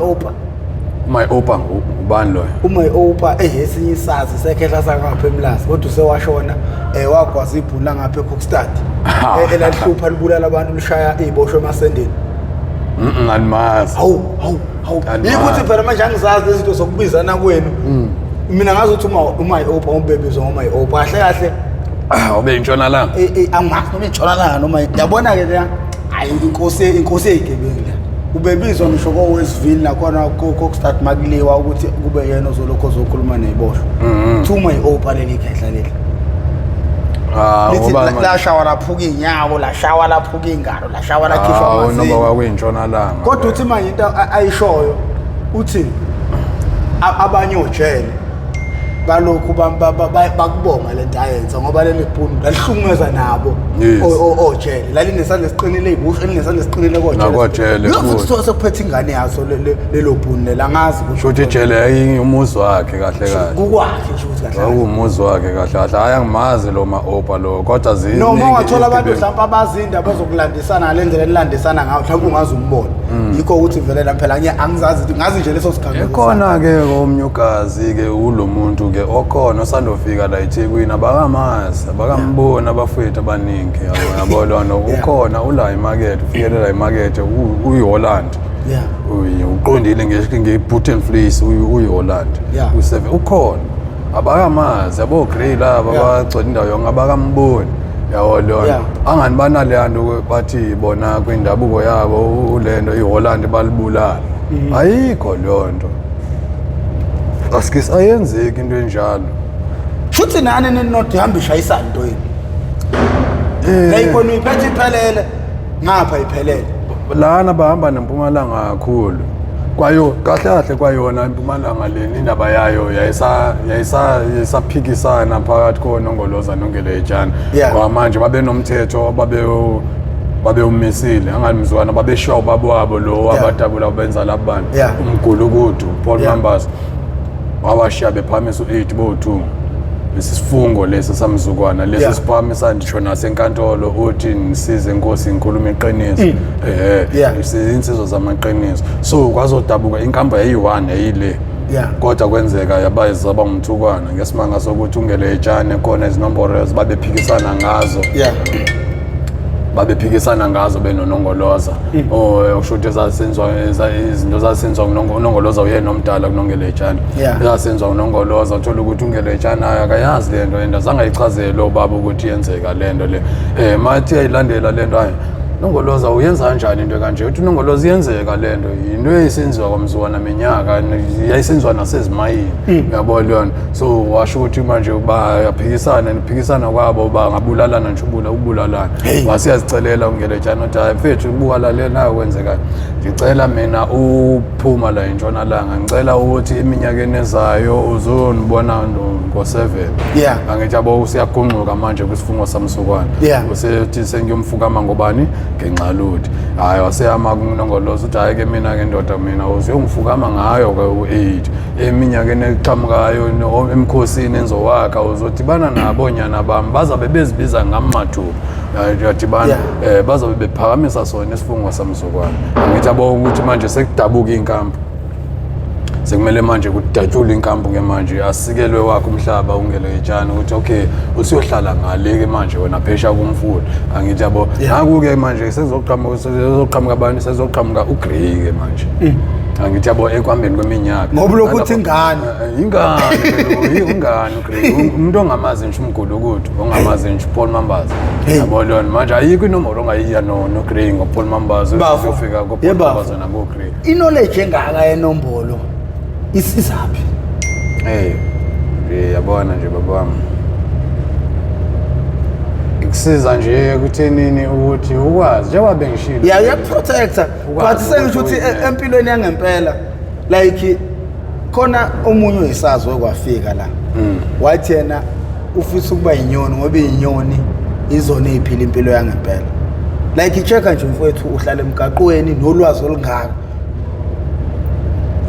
opa ubani loyo my opa esinye isazi sekhehla sangapha eMlazi kodwa usewashona wagwaza ibhula ngapha eKokstad elalihlupha libulala abantu lishaya iziboshwe emasendeni ngalimazi hawu yikuthi phela manje angizazi lezinto zokubizana kwenu mina ngazi ukuthi my opa umbebizwa ngomy opa kahle ube intshonalanga angazi noma intshonalanga noma yabona ke la hayi inkosi eyigebengu la ubebizwa ngisho koWestville nakhona koKokstad makuliwa ukuthi kube yena ozolokho ozokhuluma neziboshwa thuma iOpa leli khehla leli ngoba la shawa laphuka inyawo la shawa laphuka ingalo la shawa lakhishwa amazinyo noma kwakuyintshonalanga kodwa uthi manje into ayishoyo uthi abanye ojele balokhu bakubonga lento ayenza ngoba leli bhunu lalihlumeza nabo ojele lalinesandla esiqinile izibusho elinesandla esiqinile kojele futhi sekuphethe ingane yaso lelo bhunu langazi ukuthi uthi ijele ayingumuzi wakhe kahle kahle kukwakhe nje ukuthi kahle umuzi wakhe kahle kahle ayangimazi lo maOpa lo kodwa zini noma ungathola abantu mhlawumbe abazinda bazokulandisana ngalendlela elilandisana ngayo mhlawumbe ungazi umbona yikho ukuthi vele la phela angizazi ngazi nje leso sikhathi ekhona ke omnyukazi ke ulomuntu ke okhona osandofika la eThekwini abakamboni abafowethu abaningi yabona ukhona ula emarket ufikelela emarket uyiHolland uqondile ngeButton Fleece uyiHolland useve ukhona abakamazi yabo grey laba abagcona indawo yonke abakamboni yawolona angani banalento bathi bona kwindabuko yabo ulento iHolland balibulala ayikho lonto asikisi ayenzeki into enjalo futhi nani nenoti hambisha isanto yini layikho iphethe iphelele ngapha iphelele lana bahamba neMpumalanga kakhulu kwayo kahle kahle kwayona iMpumalanga leni indaba yayo yayisaphikisana phakathi konongoloza nongelejana kwamanje babe nomthetho babe umisile angalimzwana babeshiwa ubaba wabo lo abadabula benza labantu umgulukudu Paul Mambas wabashiya bephamisa u8 bo2 lesisifungo lesi samzukwana lesi siphamisa ndisho nasenkantolo uthi nisize inkosi inkulumo eqiniso isinsizwa zamaqiniso so kwazodabuka inkambo yayi1 yayile kodwa kwenzeka yabayizaba umthukwana ngesimanga sokuthi ungelejane khona izinombolo babephikisana ngazo babephikisana ngazo benonongoloza ushuthi zasenziwa izinto zasenziwa unongoloza uyena omdala kunongelejana zasenziwa unongoloza uthola ukuthi ungelejana akayazi lento azange ayichazele obaba ukuthi yenzeka lento le mathi ayilandela lento hayi Nongoloza uyenza kanjani into kanje uthi Nongoloza iyenzeka lento into eyisenziwa kwamzukwana minyaka yayisenziwa nasezimayini uyabo leyo so washo ukuthi manje uba niphikisana kwabo ba ngabulalana nje ubulalana wasiyazicelela ungeletshana uthi hayi mfethu ubukalalela kwenzeka ngicela mina uphuma la eNtshonalanga ngicela ukuthi iminyakeni ezayo uzonibona ngo7 angithi yabo usiyagunquka manje kwisifungo samsukwana usethi sengiyomfukama ngobani ngenxa lutho hayi waseyama kuNongoloza uthi hayi ke mina ke ndoda mina uzongifukama ngayo ke u8 eminyakeni eqhamukayo emkhosini enzowakha uzodibana nabo nyana bami bazabe bezibiza ngamathupha yadibana bazabe bephakamisa sona isifungo samsukwana ngithi yabo ukuthi manje sekudabuka inkampu sekumele manje kudatshula inkampu ke manje asikelwe wakho umhlaba ungelejana ukuthi okay usiyohlala ngale ke manje wena phesha kumfula angithi yabo naku ke manje sezoqhamuka abantu sezoqhamuka uGrey ke manje angithi yabo ekwambeni kweminyaka ngoba lokuthi ingane uGrey umuntu ongamazi nje umgulukudu ongamazi nje Paul Mambaza yabo leyo manje ayikho inombolo ongayiya noGrey ngoPaul Mambaza uzofika ngoPaul Mambaza nangoGrey knowledge engaka yenombolo isizaphi yabona nje baba wami kusiza nje ukuthenini ukuthi ukwazi njengoba bengishilo yakuprotector but sengisho ukuthi empilweni yangempela like khona omunye oyisazwe kwafika la wathi yena ufisa ukuba inyoni ngoba inyoni izona eziphila impilo yangempela like ichecka nje mfowethu uhlala emgaqweni nolwazi olungaka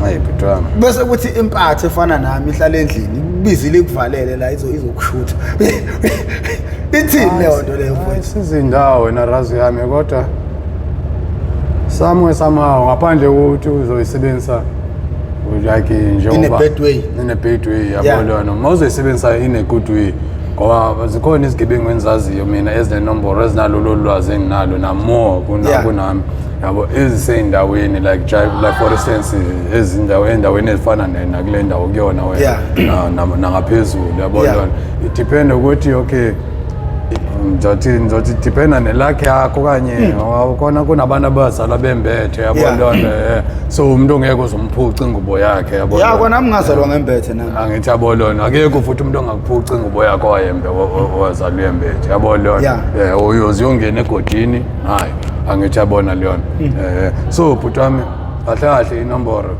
Butwana bese kuthi impathe efana nami ihlala endlini ibizile ikuvalele la izokushutha ithini leyo nto leyo mfowethu sizindawo wena razi yami kodwa somehow ngaphandle ukuthi uzoyisebenzisa like njengoba in a bad way yabona mawuzoyisebenzisa in a good way ngoba zikhona izigebengu engizaziyo mina ezinenombolo ezinalo lwazi enginalo na more kunami yabo eziseyindaweni like for instance endaweni ezifana nakule ndawo kuyona wena nangaphezulu yabo it depend ukuthi okay ngizothi depend nelakhe yakho kanye khona kunabantu abazala bembethe yabo so umuntu ongeke uzomphuca ingubo yakhe yabo yako nami ngazalwa ngembethe nami angithi yabo lona akekho futhi umuntu ongakuphuca ingubo yakhe wayembe wazalwa embethe yabo lona uyoziyongena egodini hayi angithi yabona leyo so bhuti wami kahle inombolo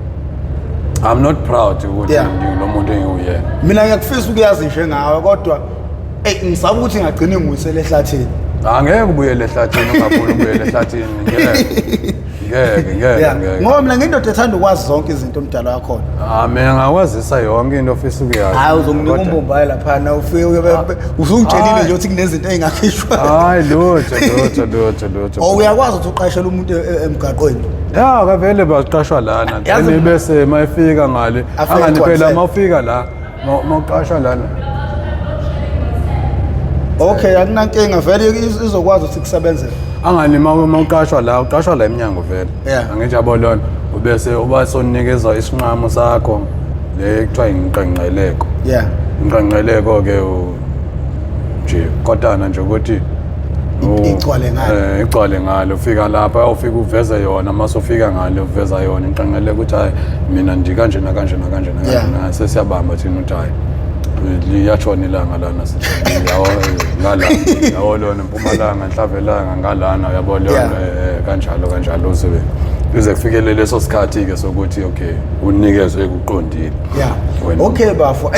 I'm not proud ukuthi nginomuntu engiyena mina ngiyakufisa ukuyazi nje ngawe kodwa ngisaba ukuthi ngagcina ngiyisele ehlathini angeke ubuyele ehlathini ungafuni ubuyele ehlathini ngeke ngoba mina ngindoda ethanda ukwazi zonke izinto omdala wakhona mina ngakwazisa yonke into ofisa ukuyazi hayi uzonginika umbombayi lapha na ufike usungitshelile nje ukuthi kunezinto engakhishwa hayi lutho uyakwazi ukuthi uqashele umuntu emgaqweni kavele baqashwa lana then bese mayifika ngale angani phela mawufika la mawuqashwa lana okay akunankinga vele izokwazi ukuthi kusebenzele angani mawuqashwa la eminyango vele angithi yabo lona ubese uba sonikeza isinqamo sakho le kuthiwa inqenqeleko inqenqeleko ke nje kodana nje ukuthi igcwale ngalo ufika lapha ufika uveze yona masofika ngalo uveza yona inqenqeleko ukuthi hayi mina ndikanje nakanje sesiyabamba thina uthi hayi liyatshona ilanga lana yawo lona Mpumalanga Nhlavelanga ngalana yabo lona kanjalo uze kufikele leso sikhathi ke sokuthi okay unikezwe kuqondile okay bafo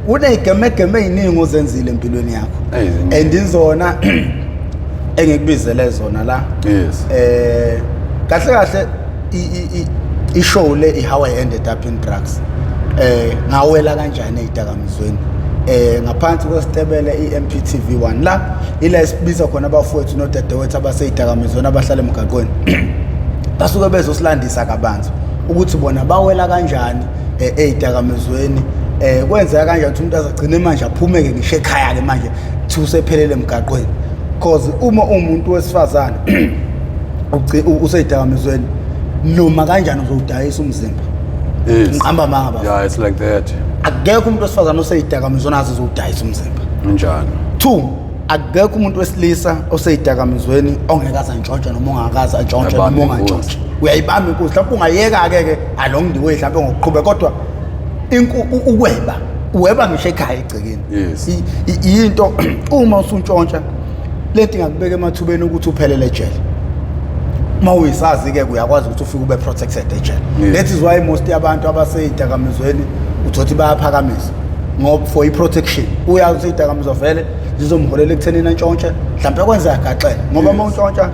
uneyigeme eziningi ozenzile empilweni yakho and izona engikubizele zona la kahle ishow le how I ended up in drugs ngawela kanjani ezidakamizweni ngaphansi kwesitebele iMP TV1 la ila isibiza khona abafowethu nodadewethu abaseyidakamizweni abahlala emgaqweni basuke bezosilandisa kabanzi ukuthi bona bawela kanjani ezidakamizweni kwenzeka kanjani ukuthi umuntu azagcina manje aphumeke ngisho ekhaya ke manje thi usephelele emgaqweni because uma umuntu wesifazane useyidakamizweni noma kanjani uzowudayisa umzimba ngihamba manga it's like that akekho umuntu wesifazane oseyidakamizweni azizodayisa umzimba njalo 2 akekho umuntu wesilisa oseyidakamizweni ongekaza ntshontsha noma ongakaza ntshontsha noma ongantshontsha uyayibamba inkunzi mhlawumbe ungayeka ke along the way mhlawumbe ngokuqhubeka kodwa uweba ngisho ekhaya egcekeni into uma usuntshontsha lento ingakubeka emathubeni ukuthi uphelele ejele uma uyisazi ke uyakwazi ukuthi ufike ube protected ejele that is why most yabantu abaseyidakamizweni uthothi bayaphakamisa ngoba for i-protection uyazi idakamizwa vele zizomholela ekuthenini antshontshe mhlawumbe kwenza agaxele ngoba uma untshontsha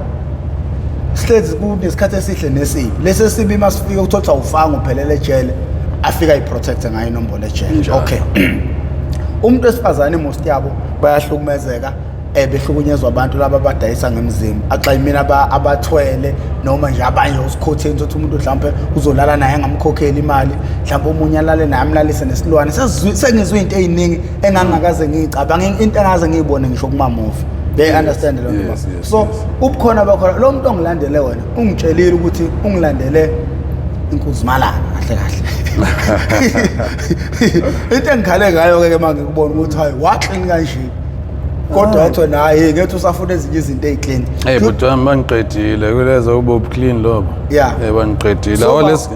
sihlezi kunesikhathi esihle nesibi lesi sibi masifika uthothi awufanga uphelele ejele afika i-protector ngayo inombolo ejele okay umuntu wesifazane most yabo bayahlukumezeka behlukunyezwa abantu laba abadayisa ngemizimba axayimina abathwele noma nje abanye usikhotheni ukuthi umuntu mhlawumbe uzolala naye engamkhokheli imali mhlawumbe umunye alale naye amlalise nesilwane sengizwe into eziningi engangakaze ngicabanga into engaze ngiyibone ngisho kuma movie they understand lo nto so ubukhona bakhona lo muntu ongilandele wena ungitshelile ukuthi ungilandele inkunzi malanga kahle into engikhale ngayo ke manje ngikubona ukuthi hayi waxini kanje kodwa wathi naye ngethi usafuna ezinye izinto eziclean but bangiqedile kulezo ube clean lobo bangiqedile awolesi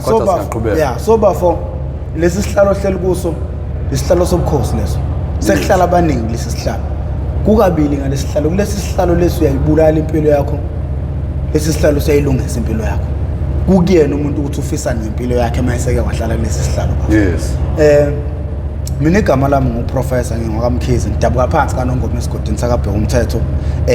kodwa siyaqhubeka so bafo lesi sihlalo hleli kuso isihlalo sobukhosi leso sekuhlala abaningi lesi sihlalo kukabili ngalesi sihlalo kulesi sihlalo lesi uyayibulala impilo yakho lesi sihlalo siyayilungisa impilo yakho kukuyena umuntu ukuthi ufisa nempilo yakhe mayeseke wahlala kulesi sihlalo mina igama lami nguprofessor ngingwakamkhize ngidabuka phansi kaNongoma esigodini sakabheka umthetho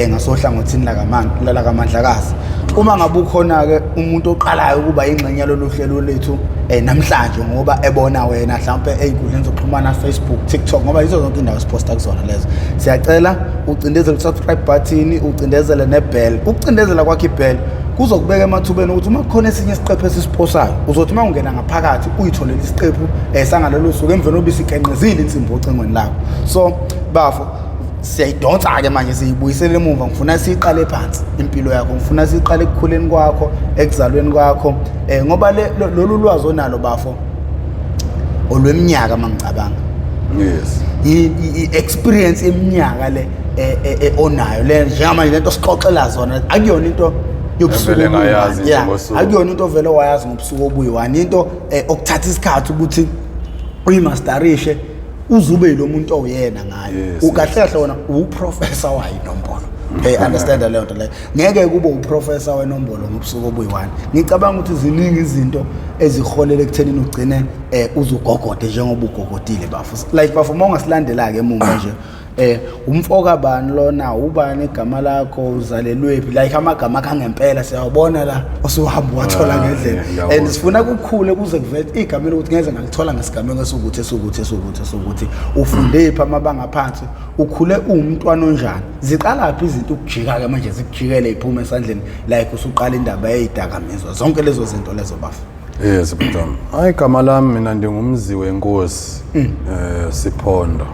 ngasohlangothini la kaMandlakazi uma ngabe ukhona ke umuntu oqalayo ukuba ingxenye loluhlelo lethu namhlanje ngoba ebona wena mhlawumbe ezinkundleni zokuxhumana Facebook TikTok ngoba yizo zonke indawo siposta kuzona lezo siyacela ucindezele subscribe button ucindezele nebell ukucindezela kwakhe ibell kuzokubeka emathubeni ukuthi uma kukhona esinye isiqephu esisiposayo uzothi uma ungena ngaphakathi uyitholele isiqephu sangalelo suku emveni obisi kenqezile insimbi ocengweni lakho so bafo siyayidonsa ke manje siyibuyisele emuva ngifuna siqale phansi impilo yakho ngifuna siqale ekukhuleni kwakho ekuzalweni kwakho ngoba lolu lwazi onalo bafo olweminyaka mangicabanga i-experience eminyaka le onayo le njengamanje lento sixoxela zona akuyona into akuyona into vele wayazi ngobusuku obuyi-1 into okuthatha isikhathi ukuthi uyimasterishe uzube lo muntu oyena ngayo ukahle wona uprofessor wayinombolo understand leyo nto leyo ngeke kube uprofessor wenombolo ngobusuku obuyi-1 ngicabanga ukuthi ziningi izinto eziholela ekuthenini ugcine uzugogode njengoba ugogodile bafo like bafo uma ungasilandela ke emuva nje umfoka bani lona ubani igama lakho uzalelwephi like amagama akangempela siyawubona la osuhamba wathola ngendlela and sifuna kukhule kuze kuvele igama lokuthi ngeze ngalithola ngesigameko esukuthi ufunde pha amabanga phansi ukhule umntwana onjani ziqala phi izinto ukujika ke manje zikujikele iphuma esandleni like usuqala indaba yezidakamizwa zonke lezo zinto lezo bafu yes butama hayi igama lami mina ndingumzi wenkosi Siphondo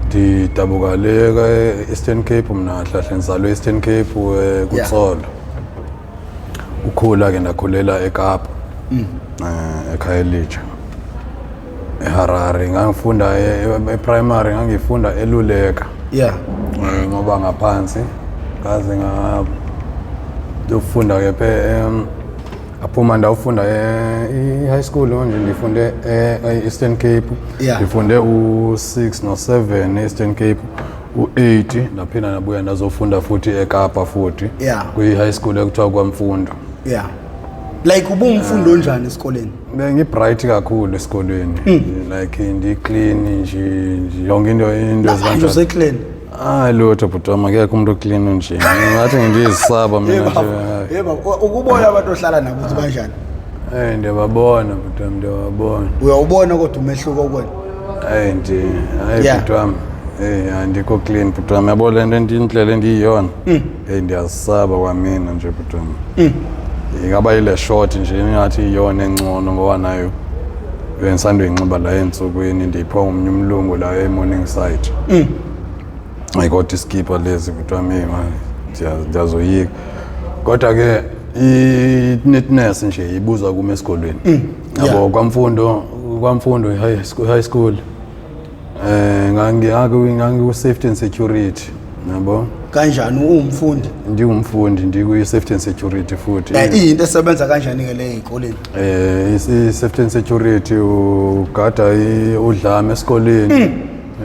ndidabukaleka Eastern Cape mina hlahle ngizalwe Eastern Cape kuTsolo ukhula ke ndakhulela eKapa eKhayelitsha eHarare ngangifunda eprimary ngangifunda eLuleka ngoba ngaphansi kaze ngafunda ke aphuma ndawufunda high school nje ndifunde Eastern Cape ndifunde u6 no7 Eastern Cape u8 naphinda nabuya ndazofunda futhi eKapa futhi kwi high school ekuthiwa kwaMfundo like ubumfundo njani esikoleni bengibright kakhulu esikoleni like ndi clean nje yonke into ezanje useclean lutho butama akekho umuntu clean nje ngathi ngiyisaba mina nje yebo ukubona abantu ohlala nabo ukuthi banjani ndiyababona butama ndiyababona uyawubona kodwa umehluko kwena butama andikho clean butama yabona lento indlela endiyiyona ndiyasaba kwamina nje butama ingaba ile short nje ngathi iyona engcono ngoba nayo bensando inxiba la ensukwini ndipho umlungu la e-morning side ayikho iskipper lezi kuthiwa mina ndiyazoyika kodwa ke i-neatness nje ibuza kuma esikolweni yabo kwamfundo high school Ngangi safety and security yabo. Kanjani umfundi? Ngingumfundi ndikuyi safety and security futhi. Into esebenza kanjani ke le ezikoleni? I safety and security ugada udlame esikoleni.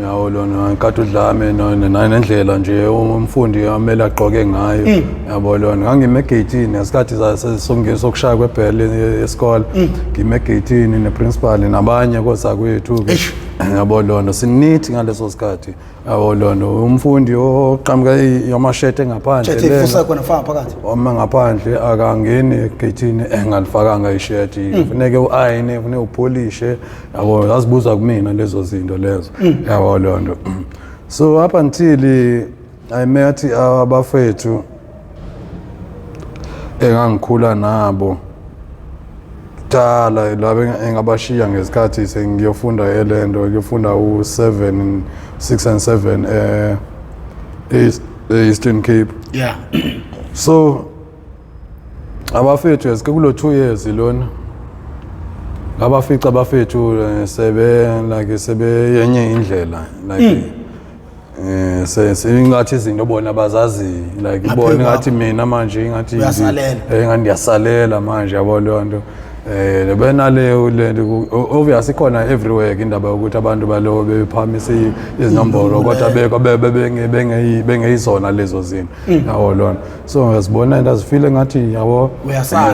Yawo lona kade udlame nendlela nje umfundi amele agqoke ngayo. Yabo lona ngangime gate nesikhathi sasongezo kushaya kwebhele esikole. Ngime gate ne principal nabanye kosakwethu ke. Yabo lona sinithi ngaleso sikhathi. Yabo lona umfundi oqhamuka yamashethe ngaphandle le. Ufusa khona faka phakathi. Uma ngaphandle akangeni egate engalifakanga ishirt. Kufanele uayine, kufanele upolishe. Yabo yazibuza kumina lezo zinto lezo. Yabo lona. So up until I met abafethu engangikhula nabo. Dala la engabashiya ngesikhathi sengiyofunda elendo ngiyofunda u7 6 and 7 Eastern Cape. Yeah. So abafethu esike kulo 2 years lona abafica abafethu sebe yenye indlela like ingathi izinto bona bazazi like ibona ngathi mina manje ngathi ngiyasalela manje yabo lonto benaleyo lento obviously khona everywhere indaba ukuthi abantu balo bephamise izinombolo kodwa bengeyizona lezo zinto yawo lona so ngiyazibona ndazifile ngathi yabo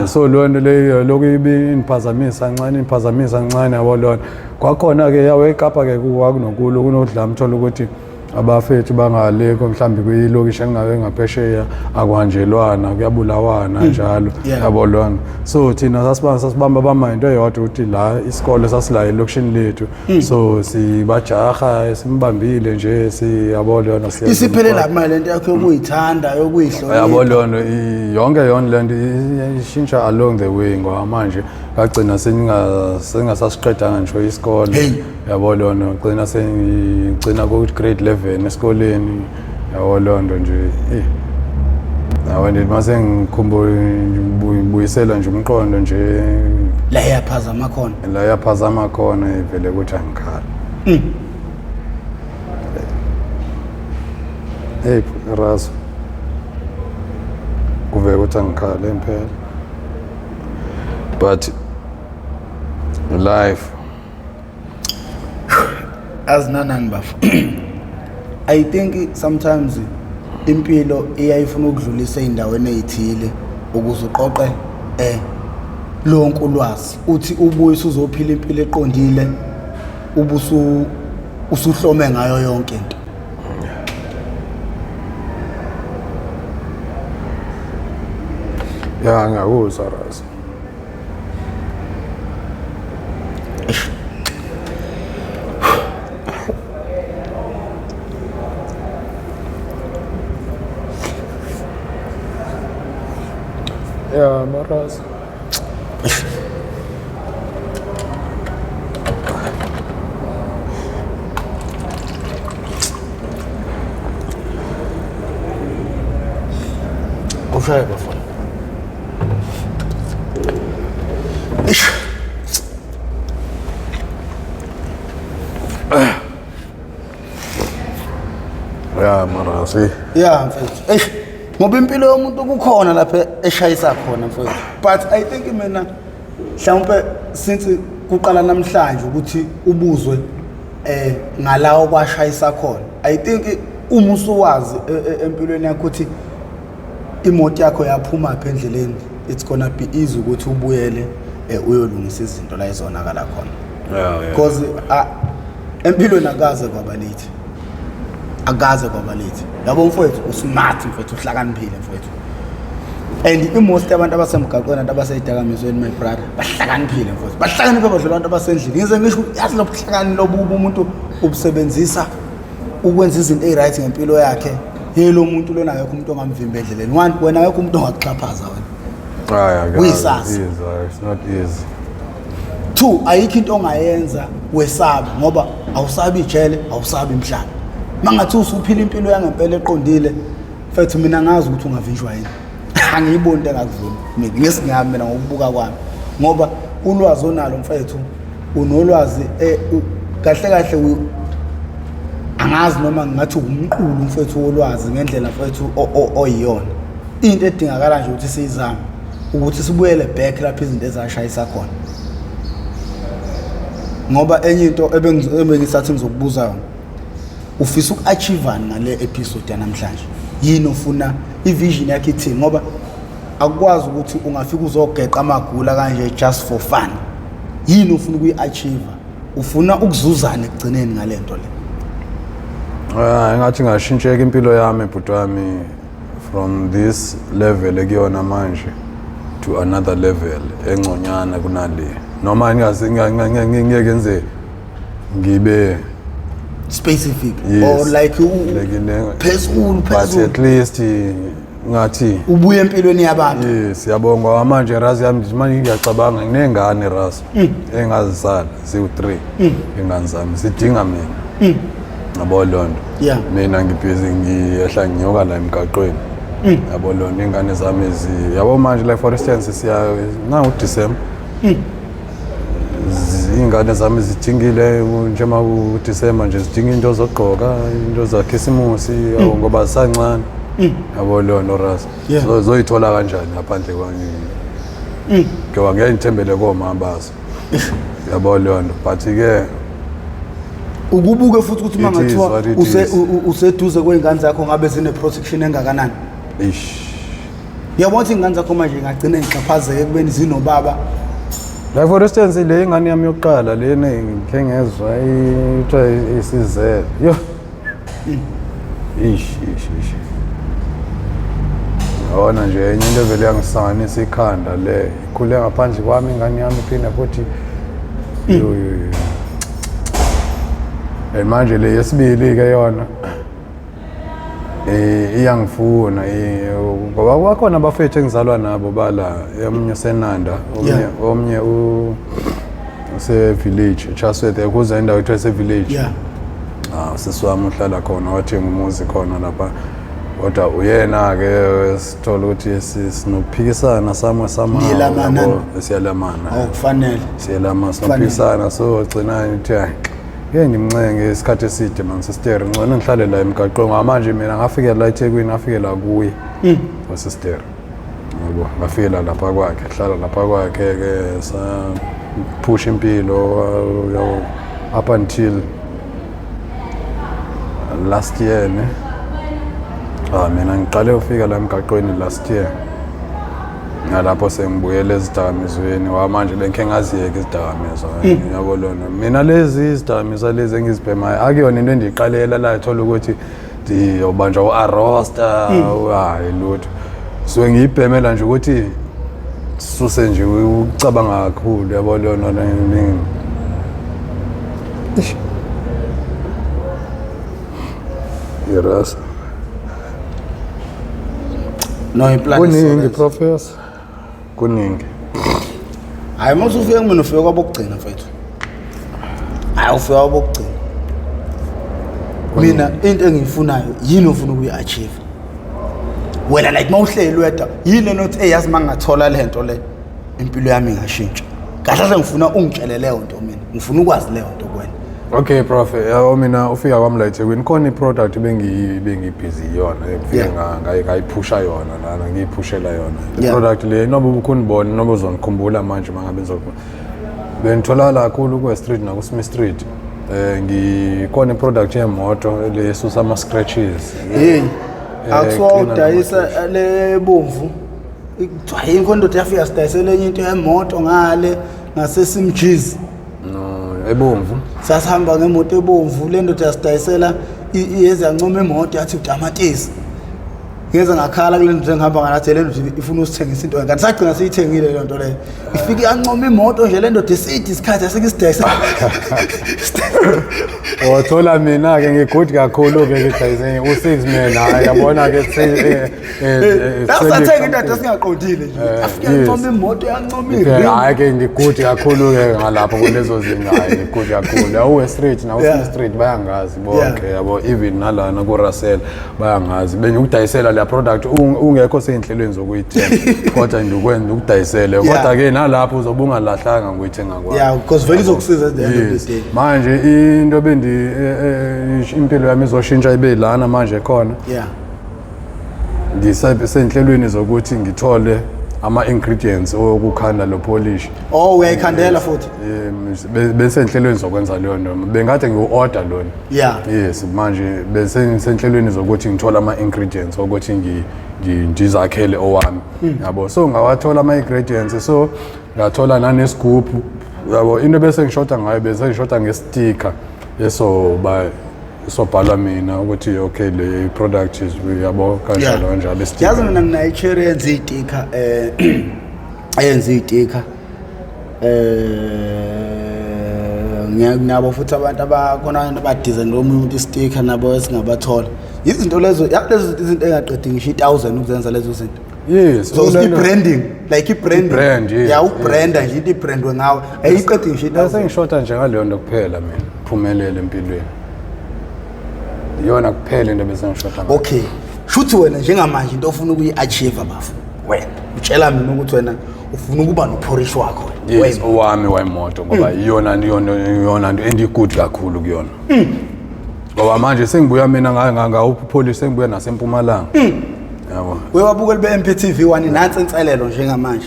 so lonto leyo lokuyiphazamisa kancane yabo lona kwakhona ke yawe eKapa ke kunokulo kunodlame uthola ukuthi abafethu bangaleko mhlambi kuyilokishi engabe ngaphesheya akwanjelwana kuyabulawana njalo yabo lona so thina sasibamba bama into eyodwa ukuthi la isikole sasila elokishini lethu so sibajaha simbambile nje siyabo lona isiphelela manje lento yakho yokuyithanda yokuyihlola yabo lona yonke lento ishintsha along the way ngoba manje kagcina sengasasiqedanga nje isikole yabo lona gcina sengigcina ku grade 11 esikoleni yabo lonto nje nawe mase ngikhumbuyisela nje umqondo nje la yaphazama khona ivele ukuthi angikhala Razo kuvele ukuthi angikhala impela but life as nananbafu I think sometimes impilo iyayifuna ukudlulisa indaweni ezithile ukuze uqoqe lonke ulwazi uthi ubuye uzophila impilo eqondile ubusu usuhlome ngayo yonke into ya ngakuzwa Razo ya Razo ushaya bafana ya Razo ya mfethu ngoba impilo yomuntu kukhona lapha eshayisa khona mfowethu but I think mina mhlawumbe since kuqala namhlanje ukuthi ubuzwe ngalawo kwashayisa khona I think uma usuwazi empilweni yakho ukuthi imoto yakho yaphuma apha endleleni it's gonna be easy ukuthi ubuyele uyolungisa izinto la izonakala khona because empilweni akaze kwaba late yabo mfowethu usmart mfowethu uhlakaniphile mfowethu and most abantu abasemgaqweni abaseyidakamizweni my brother bahlakaniphile mfowethu bahlakaniphe badlula abantu abasendlini ngize ngisho yazi lo buhlakani lobubu umuntu ubusebenzisa ukwenza izinto eziright ngempilo yakhe yelo muntu lona akekho umuntu ongamvimba endleleni one wena akekho umuntu ongakuxhaphaza wena uyisasa it's not easy two ayikho into ongayenza wesaba ngoba awusabi ijele awusabi imhlaba mangathi usuphila impilo yangempela eqondile mfethu mina ngazi ukuthi ungavinjwa yini angiyiboni into engakuvuma mina ngesingami mina ngokubuka kwami ngoba ulwazi onalo mfethu unolwazi kahle angazi noma ngathi umqulu mfethu wolwazi ngendlela mfethu oyiyona into edingakala nje ukuthi siyizame ukuthi sibuyele back lapha izinto ezashayisa khona ngoba enye into ebengisathi ngizokubuza yona ufisa ukuachievani ngale episode yanamhlanje yini ufuna ivision yakhe ithini ngoba akukwazi ukuthi ungafika uzogeqa amagula kanje just for fun yini ufuna ukuyiachieve ufuna ukuzuzana ekugcineni ngalento le ngathi ngashintsheka impilo yami bhuti wami from this level ekuyona manje to another level engconyana kunale noma ngiyeke ngenze ngibe specific or like phezulu but at least ngathi ubuye empilweni yabantu siyabonga manje razi yami manje ngiyacabanga nginengane razi engazisala ziwu3 ingane zami sidinga mina yabo lonto mina ngibhizi ngiyehla ngiyoka la emgaqweni yabo lonto ingane zami yabo manje like for instance siya na uDecember ingane zami zidingile njengoba uDecember nje zidinga into zogqoka into zakhisimusi ngoba sancane yabo lonto razi zoyithola kanjani ngaphandle kwami ngoba ngiyayithembele komama bazo yabo lonto but ke ukubuke futhi ukuthi mangathiwa useduze kweingane zakho ngabe zine protection engakanani yabona ingane zakho manje ngagcina ngixhaphazeke kubeni zinobaba like for instance le ingane yami yokuqala lena ngike ngezwa ithiwa isizele yo yona nje enye into vele yangisanganisa ikhanda le ikhule ngaphandle kwami ingane yami phina futhi manje le yesibili ke yona iyangifuna ngoba kwakhona abafethu engizalwa nabo bala omnye senanda omnye use village Chaswete kuza indawo ethiwa se village sesiwami uhlala khona wathenga umuzi khona lapha kodwa uyena ke sithola ukuthi sinokuphikisana siyalamana akufanele siyalamana sinokuphikisana so gcina ithi ngimncenge isikhathi eside man sister ngcono ngihlale la emgaqweni manje mina ngafika la eThekwini ngafikela kuye sister yabo ngafikela lapha kwakhe hlala lapha kwakhe ke sa push impilo up until last year ne mina ngiqale ufika la emgaqweni last year nalapho sengibuyele ezidakamizweni manje lenke ngaziyeke izidakamizwa yabo lona mina lezi izidakamizwa lezi engizibhemayo akuyona into endiqalela la ethola ukuthi ndiyobanjwa uArosta hayi lutho so ngiyibhemela nje ukuthi suse nje ucabanga kakhulu yabo lona Yeras no implant kuningi professor kuningi hayi mase ufike mina ufike kwabokugcina mfethu hayi ufike kwabokugcina mina into engiyifunayo yini ufuna ukuyi-achieve wena like mawuhleli wedwa yini nothi eyazi mangingathola lento le impilo yami ingashintsha kahle hle ngifuna ungitshelele leyo nto mina ngifuna ukwazi leyo nto kuwena okay prof mina ufika kwami la eThekwini khona iproduct bengibhizi yona ngayiphusha yona lana ngiyiphushela yona iproduct le noba ukunibona noba uzongikhumbula manje mangabe ngizokubona bengithola kakhulu ku street na ku Smith Street ngikhona iproduct yemoto le susa ama scratches akuthiwa udayisa le bomvu kuthiwa inkondoda yafika sidayisela enye into yemoto ngale ngasesimjizi ebomvu sasihamba ngemoto ebomvu le ndoda yasidayisela iyeza yancoma imoto yathi utamatisi ngeze ngakhala kule nto engihamba ngalathi le ndoda ifuna usithengisa into ngani sagcina siyithengile le nto le ifike yancoma imoto nje le ndoda esithi isikhathi asekisidayisela wathola mina ke ngigudi kakhulu ke ngidayise u6 man hayi yabona ke sathenga into esingaqondile nje afike yancoma imoto yancoma iringi hayi ke ngigudi kakhulu ke ngalapho kulezo zinga hayi ngigudi kakhulu awu street na street bayangazi bonke yabo even nalana ku Russell bayangazi bengikudayisela la product ungekho seyinhlelweni zokuyithenga kodwa ndikwenza ukudayisele kodwa ke nalapho uzobe ungalahlanga ngokuyithenga kwakho yeah because vele izokusiza at the end of the day manje into bendi impilo yami izoshintsha ibe lana manje khona yeah ngisenhlelweni zokuthi ngithole ama-ingredients okukhanda lo polish uyayikhandela futhi besenhlelweni zokwenza leyo nto bengade ngiwu-order lona yes manje besenhlelweni zokuthi ngithole ama-ingredients ukuthi ngizakhele owami yabo so ngawathola ama-ingredients so ngathola nanesigubhu yabo into bese ngishoda ngayo bese ngishoda nge-sticker sobhala mina ukuthi okay le product is yabo kanjalo kanjalo sticker yazi mina nginayicherry yenza isticker ayenza isticker nginabo futhi abantu abakhona abadesign lo muntu isticker nabo esingabathola izinto lezo izinto engaqedi ngisho 1000 ukuzenza lezo zinto yes so i-branding like i-branding ubranda nje into ibrandwe ngawe ayiqedi ngisho 1000 sengishota nje ngaleyo nto kuphela mina phumelele empilweni yona kuphela into bese ngishota ngayo okay shuthi wena njengamanje into ofuna ukuyi-achieve bafu wena utshela mina ukuthi wena ufuna ukuba noporish wakho yes owami wemoto ngoba iyona nto endigood kakhulu kuyona ngoba manje sengibuya mina ngawupolish sengibuya nasempumalanga yabo wewabukeli be-Mp TV1 nansi inselelo njengamanje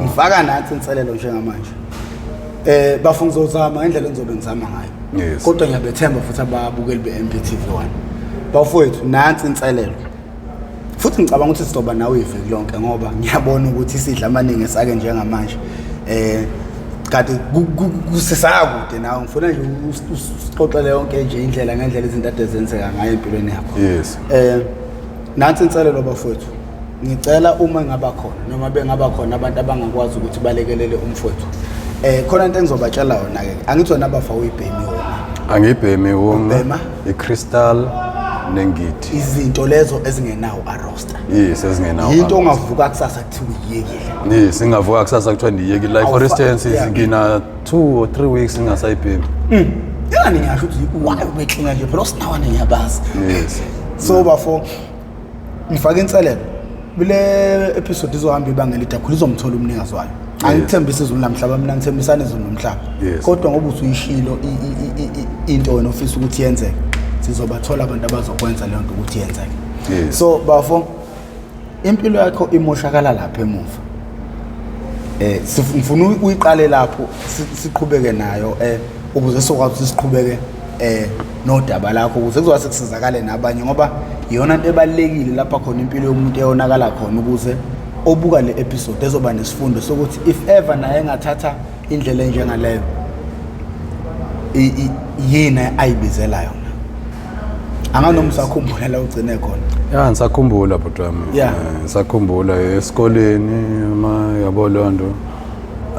ngifaka nansi inselelo njengamanje bafuna ngizozama ngendlela engizobe ngizama ngayo kodwa ngiyabethemba futhi ababukeli be-Mp TV1 bafowethu nansi inselelo futhi ngicabanga ukuthi sizoba nawe iveki lonke ngoba ngiyabona ukuthi isidla amaningi esake njengamanje kade kusesakude nawe ngifuna nje usixoxele yonke nje indlela ngendlela izinto ade zenzeka ngayo empilweni yakho yes nansi inselelo bafowethu ngicela uma ngaba khona noma bengaba khona abantu abangakwazi ukuthi balekelele umfowethu khona into engizobatshela yona ke angithi wena abafa uyibhemi wona angibhemi wona iCrystal nengithi izinto lezo ezingenawo aroster yes ezingenawo into ongavuka kusasa kuthiwa uyiyekile yes singavuka kusasa kuthiwa ndiyekile like for instance ngina 2 or 3 weeks ngingasayibhemi yani ngisho ukuthi why ubeklinga nje phela sinawana ngiyabazi yes so bafo ngifaka inselelo bile episode izohamba ibangela idakhulu izomthola umnikazi wayo angithembisa izulu namhlaba mina ngithembisana izulu nomhlaba kodwa ngoba uthi uyishilo into wena ofisa ukuthi yenzeke sizobathola abantu abazokwenza leyo nto ukuthi yenzeke so bafo impilo yakho imoshakala lapha emuva sifuna uyiqale lapho siqhubeke nayo ukuze sokwazi siqhubeke nodaba lakho ukuze kuzoba sekusizakale nabanye ngoba iyona into ebalekile lapha khona impilo yomuntu eyonakala khona ukuze obuka le episode ezoba nesifundo sokuthi if ever naye engathatha indlela enjengaleyo yena ayibizela yona anganomsakhumbula la ugcine khona ngisakhumbula bhuti wami ngisakhumbula esikoleni yabo londo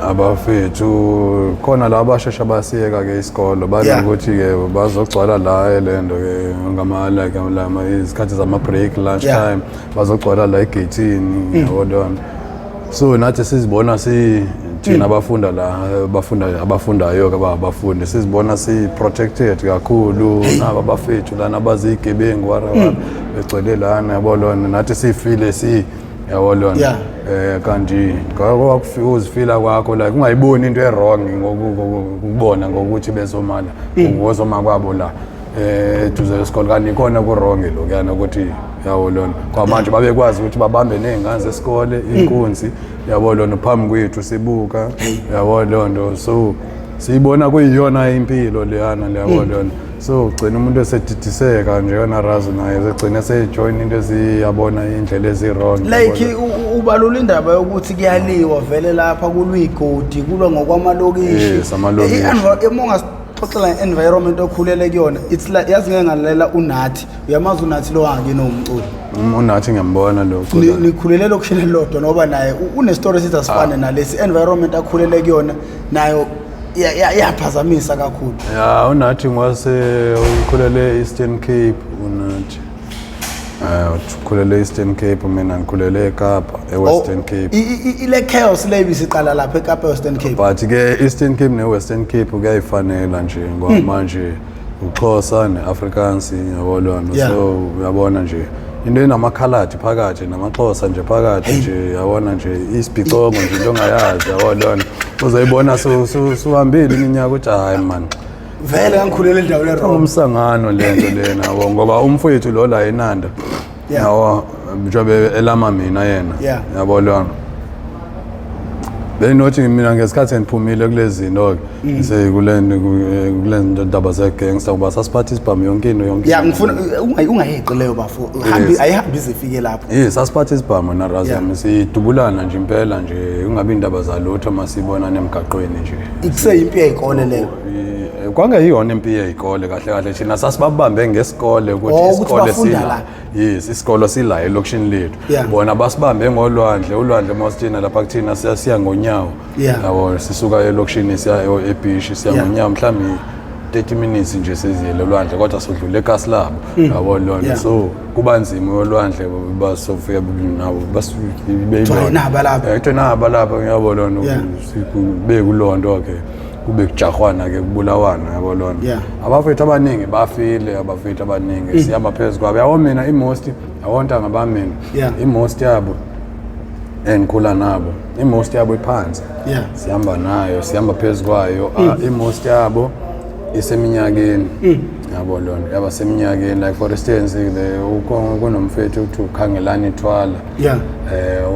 abafethu khona la abashesha basiyeka ke isikolo bathi ukuthi ke bazogcwala la elendo ke ngamala ke lama izikhathi zama break lunch time bazogcwala la egate-ini yabo londo so nathi sizibona thina abafunda la abafundayo ke abafundi sizibona protected kakhulu naba abafethu lana abazigebengu wara begcwele lana yabo lona nathi sifile yabo lona kanti ngakufika uzifila kwakho la ungayiboni into errong ngokubona ngokuthi bezomala ngozoma kwabo la eduze esikole kanti khona ku wrong lo yana ukuthi yabo lona kwamanje babekwazi ukuthi babambe nezingane zesikole Inkunzi yabo lona phambi kwethu sibuka yabo lona so siyibona kuyiyona impilo leyana yabo lona so ugcina umuntu esedidiseka nje yona razi naye egcina sejoin into eziyabona indlela ezirong like ubalula indaba yokuthi kuyaliwa vele lapha kuluyigodi kulwa ngokwamalokishi xoxela environment okhulele kuyona it's like yazi ngeke ngalalela unathi uyamazi unathi lo wake nomculi unathi ngiyambona lo nikhulele lokushela lodwa ngoba naye une story sithi asifane nalesi environment akhulele kuyona nayo yaphazamisa kakhulu unathi ngwase ukhulele Eastern Cape unathi ukhulele Eastern Cape mina ngikhulele eKapa eWestern Cape ile chaos le bisiqala lapha eKapa eWestern Cape but ke Eastern Cape neWestern Cape kuyayifanela nje ngoba manje uXhosa neAfrikaans yabo lona so uyabona nje into enamakhaladi phakathi namaXhosa nje phakathi nje yabona nje isibhicongo nje into ongayazi yabona uzayibona suhambile iminyaka ukuthi hayi man vele ngikhulela endaweni eRoma umsangano lento lena yabo ngoba umfowethu lo la eNanda yawo njobe elama mina yena yabona benothi mina ngesikhathi engiphumile kulezi zinto kulenzo ndaba zegangster kuba sasiphatha isibhamu yonke into ngifuna ungayeqi leyo bafo ayihambi izifike lapho sasiphatha isibhamu narazami sidubulana nje impela nje ungabi indaba zalutho masibona nemgaqweni nje ikuseyimpi yayikole leyo kwangeyona impi yeyikole kahle kahle thina sasibabambe ngesikole ukuthi isikole sila isikole sila elokishini lethu bona basibambe ngolwandle ulwandle mosithina lapha kuthina siya ngonyawo yabo sisuka elokishini siya eBhishi siya ngonyawo mhlawumbe 30 minutes nje sizile olwandle kodwa sodlula eKaslabo yabo lona so kuba nzima olwandle basofika nawo basibeyinaba lapha yabo lona sikube kulonto ke kube kujahwana ke kubulawana yabo lona abafethu abaningi bafile abafethu abaningi siyaba phezulu kwabe yawo mina imost awonta ngabamina imost yabo engikhula nabo imost yabo iphansi sihamba nayo sihamba phezulu kwayo imost yabo iseminyakeni yabo lona yaba seminyakeni like for instance kunomfethu uthi ukhangelani ithwala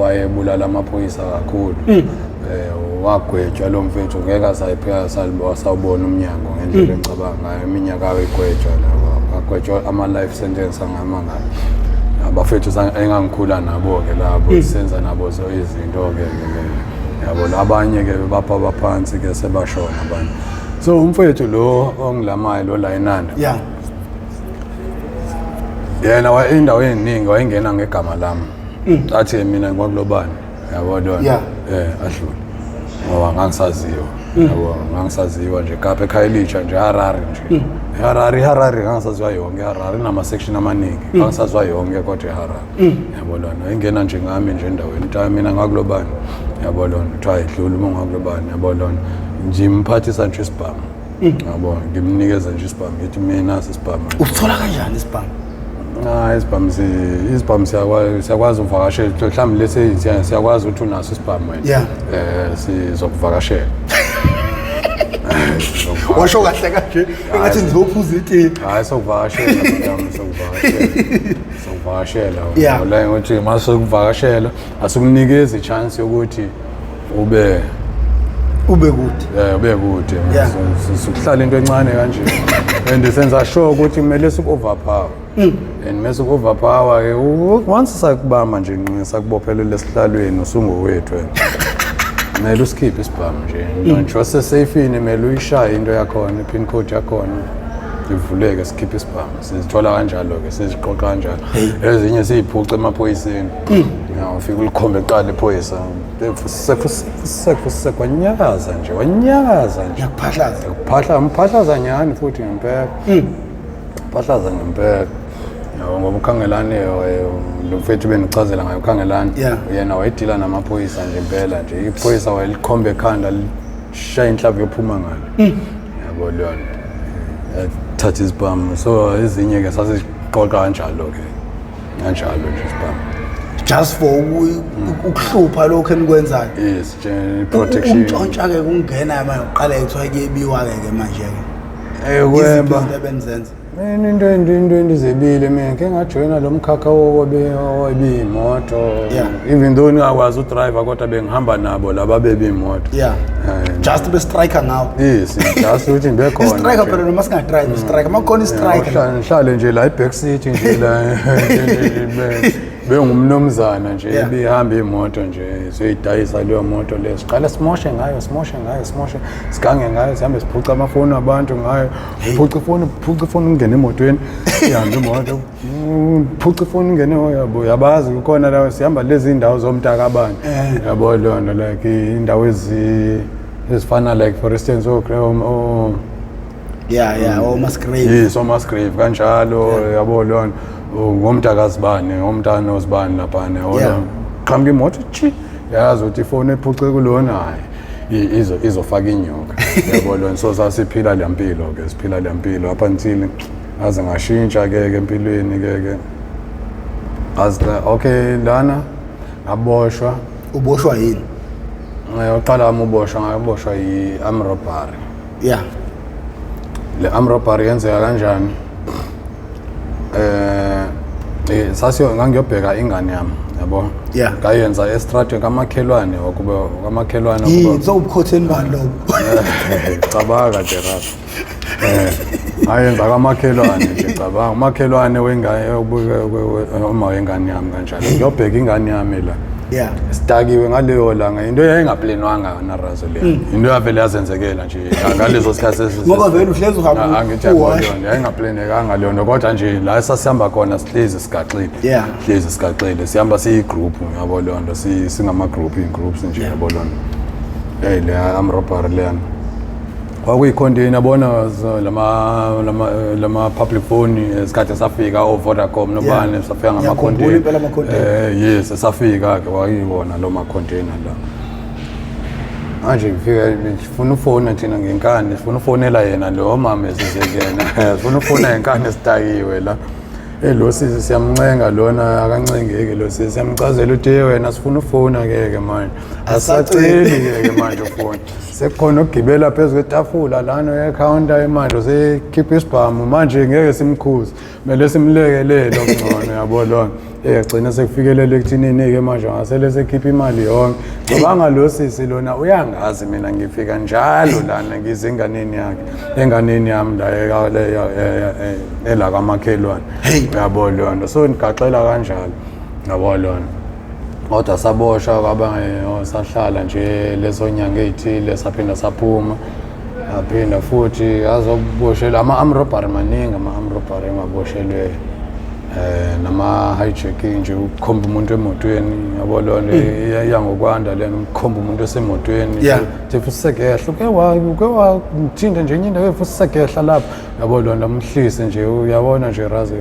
wayebulala amaphoyisa kakhulu wagwetshwa lo mfethu ngeke asayipheka sawubona umnyango ngendlela engicabanga ngayo iminyaka ayigwetshwa la agwetshwa ama life sentence angamanga abafethu engangikhula nabo ke labo senza nabo zo izinto ke yabo abanye ke bapha baphansi ke sebashona abanye so umfethu lo ongilamayo lo la eNanda yena wa indawo eningi wayengena ngegama lami athi mina ngwakulobani yabo lona adlule ngoba ngangisaziwa yabo ngangisaziwa nje kapha eKhayelitsha nje Harare nje Harare ngangisaziwa yonke Harare nama section amaningi ngangisaziwa yonke kodwa eHarare yabo lona engena nje ngami nje endaweni ta mina ngakulobani yabo lona uthiwa idlula uma ngakulobani yabo lona nje imphathisa nje isibhamu yabo ngimnikeza nje isibhamu ngithi mina sisibhamu uthola kanjani isibhamu isibhamu siyakwazi ukuvakashela mhlawumbe lesi siyakwazi ukuthi unaso isibhamu wena sizokuvakashela washo kahle kanje engathi ngizophuza iti hayi sokuvakashela sokuvakashela la ukuthi mase ukuvakashela asikunikeza ichance yokuthi ube kude sikuhlala into encane kanje and senza sure ukuthi kumele sikuoverpower and mase ukuoverpower ke once sakubamba nje nqisa kubophelele esihlalweni usungowethu wena kumele usikhiphe isibhamu nje ngisho sesafini kumele uyishaye into yakhona ipin code yakhona ivuleke sikhiphe isibhamu sizithola kanjalo ke siziqoqa kanjalo ezinye siyiphuca emaphoyiseni ufika ulikhombe eqala iphoyisa wanyakaza nje ngiyakuphahlaza nyani futhi ngempela phahlaza ngempela ngoba ukhangelane lo mfethu benichazela ngayo ukhangelane yena wayedila namaphoyisa nje impela nje iphoyisa wayelikhombe ekhanda lishaya inhlavu yophuma ngalo yabo lona thatha isibhamu so ezinye ke sasiqoqa kanjalo nje isibhamu just for ukuhlupha lokho enikwenzayo yes protection untshontsha ke kungena manje uqala ekuthiwa kuyebiwa ke manje ke kwemba benzenza into endizebile mina ngeke ngajoyina lo mkhakha wobiyimoto even though ngakwazi udriver kodwa bengihamba nabo laba bebiyimoto just be striker ngawo yes just ukuthi ngibe khona striker phela noma singa drive striker makhona striker ngihlale nje la back seat nje la bengumnomzana nje ebihamba imoto nje soyidayisa leyo moto leyo siqala simoshe ngayo sigange ngayo sihambe siphuca amafoni abantu ngayo phuca ifoni ungene emotweni ihambe imoto phuca ifoni ungene yabo yabazi kukhona la sihamba lezi indawo zomntaka abantu yabo lona like indawo ezifana like for instance masgrave kanjalo yabo lona ngomntakazibane ngomntana ozibane laphana yona qhamuka imoto yazi ukuthi ifoni ephuce kulona hayi izofaka inyoka yabo lona so sasiphila le mpilo ke siphila le mpilo up until aze ngashintsha ke empilweni ke Okay, lana ngaboshwa. Uboshwa yini? Uqala ngaboshwa yi-arm robbery. Yeah. Le arm robbery yenzeka kanjani? Ngangiyobheka ingane yami, yabo. Yeah. Ngayenza estradeni kamakhelwane kamakhelwane uzobukhotheni bani lo? Cabanga nje rasa. Ayenza kamakhelwane nje cabanga umakhelwane wengane uma wengane yami kanjalo. Ngiyobheka ingane yami la. Yeah. Sidakiwe ngaleyo langa into yayingaplanwanga na razo le. Into yavele yazenzekela nje ngalezo sikhathi ngoba vele uhlezi uhamba angithi yabona yayingaplanekanga leyo nto kodwa nje la sasihamba khona sihlezi sigaxile. Yeah. Sihlezi sigaxile sihamba siyi-group yabo leyo nto ingroups nje yabo leyo nto. Le arm robbery leyana kwakuyicontainer yabona lama public phone esikhathi safika Vodacom nobani safika ngama-container. Yes safika ke wayibona lo ma-container la. Manje ngifika ngifuna ufona thina ngenkani sifuna ufonela yena lo mama esizekena sifuna ufona ngenkani sidakiwe la. Lo sisi siyamncenga lona akancengeke lo sisi siyamchazela uthi wena sifuna ufona ke manje asaceli ke manje ufona sekukhona ukugibela phezulu kwetafula lana ecounter imanje sekhipha isibhamu manje ngeke simkhuze kumele simlekelele okungcono yabo lona egcina sekufikelele ekuthinini ke manje ngasele sekhipha imali yonke ngibanga lo sisi lona uyangazi mina ngifika njalo lana ngizenganeni yakhe enganeni yami la ela kamakhelwane yabo lona so ngigaxela kanjalo yabo lona kodwa saboshwa kwaba sahlala nje leso nyanga ezithile saphinda saphuma aphinda futhi azoboshela ama-arm robbery maningi ama-arm robbery engaboshelwe nama hijacking nje ukukhomba umuntu emotweni yabo lona iyangokwanda lena ukukhomba umuntu esemotweni futhi sekehla uke wathinta nje enye indawo futhi sekehla lapha yabo lona mhlise nje uyabona nje raze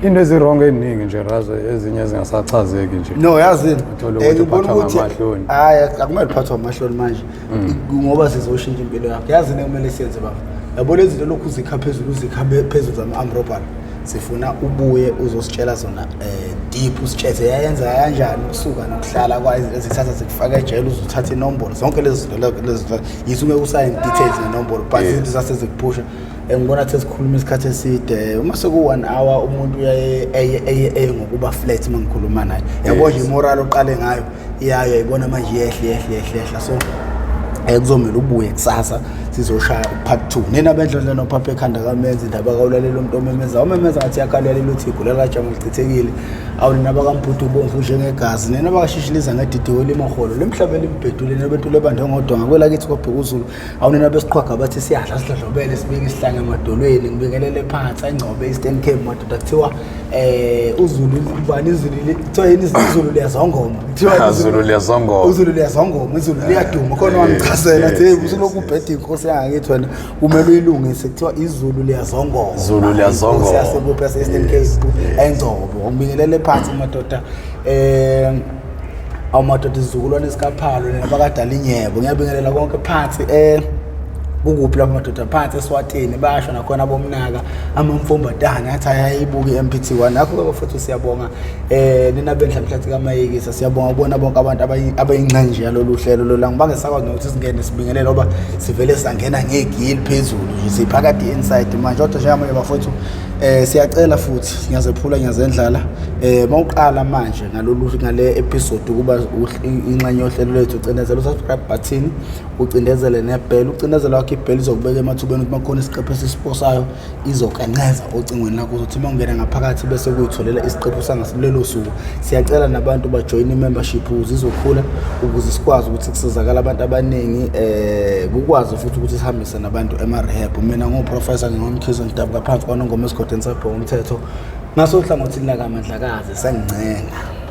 into ezirong eziningi nje raze ezinye zingasachazeki nje. No yazini ngibona ukuthi hayi akumele uphathwe amahloni manje ngoba sizoshintsha impilo yakho yazini kumele siyenze baba yabona izinto lokhu zikha phezulu zama-arm robbery sifuna ubuye uzositshela zona deep usitshele yayenza kanjani ukusuka nokuhlala kwazi ezithatha zikufaka ejele uzothatha inombolo zonke lezi zinto yisuke usayin details nenombolo but izinto zasezikuphusha ngibona ukuthi sikhuluma isikhathi eside uma seku-1 hour umuntu uyaye ngokuba flat mangikhuluma naye yabo nje imoral oqale ngayo iyayo yayibona manje yehla so kuzomela ubuye kusasa sizoshaya part 2 nina bendlondla nophapha ekhanda kamenzi indaba kawulalela umuntu omemeza ngathi yakhalela uthiko lalajama lichithekile awunina bakamphuthi ubomvu njengegazi nina bakashishiliza ngedidiwe limaholo lemhlabela imbhedule nebetule bande ngodonga kwelakithi kwabhekuzulu awunina besiqhwaga bathi siyadla sidlodlobele sibeke isihlange emadolweni ngibekelele phansi ayingcobe Eastern Cape madoda kuthiwa uzulu ubani izulu kuthiwa yini izulu liyazongoma kuthiwa izulu liyazongoma izulu liyaduma khona wangichazela athi usuloku ubhedi inkosi yangakithi wena kumele uyilungise kuthiwa izulu liyazongoma siyasebopha Eastern Cape ayingcobe ngibingelele phansi madoda awumadoda izizukulwane esikaphalo nabakadala inyebo ngiyabingelela konke phansi kukuphi lapho madoda phansi eSwatini basho nakhona bomnaka amamfombatana athi ayayibuka i-Mp TV1 nakho futhi siyabonga nina benhlamhlathi kamayikisa siyabonga ukubona bonke abantu abayingxenye nje yalolu hlelo lo la ngibangesakwazi nokuthi singene sibingelele ngoba sivele sangena ngegili phezulu nje siphakathi inside manje kodwa njengamanje bafowethu siyacela futhi ngiyazephula ngiyazendlala mawuqala manje ngale episode kuba ingxenye yohlelo lethu ucindezela usubscribe button ucindezele nebell ucindezela wakho ibell izokubeka emathubeni ukuthi makhona isiqephu esisiposayo izokanceza ocingweni lakho ukuthi mawungena ngaphakathi bese kuyitholela isiqephu sangasilelo suku siyacela nabantu bajoin i-membership ukuze izokhula ukuze sikwazi ukuthi kusizakala abantu abaningi kukwazi futhi ukuthi sihambise nabantu ema-rehab mina ngoprofessor ngingomkhizo Ntabu ngaphansi kwanongoma esikhodeni sapho umthetho ngaso hlangothini lakamandlakazi sengcenga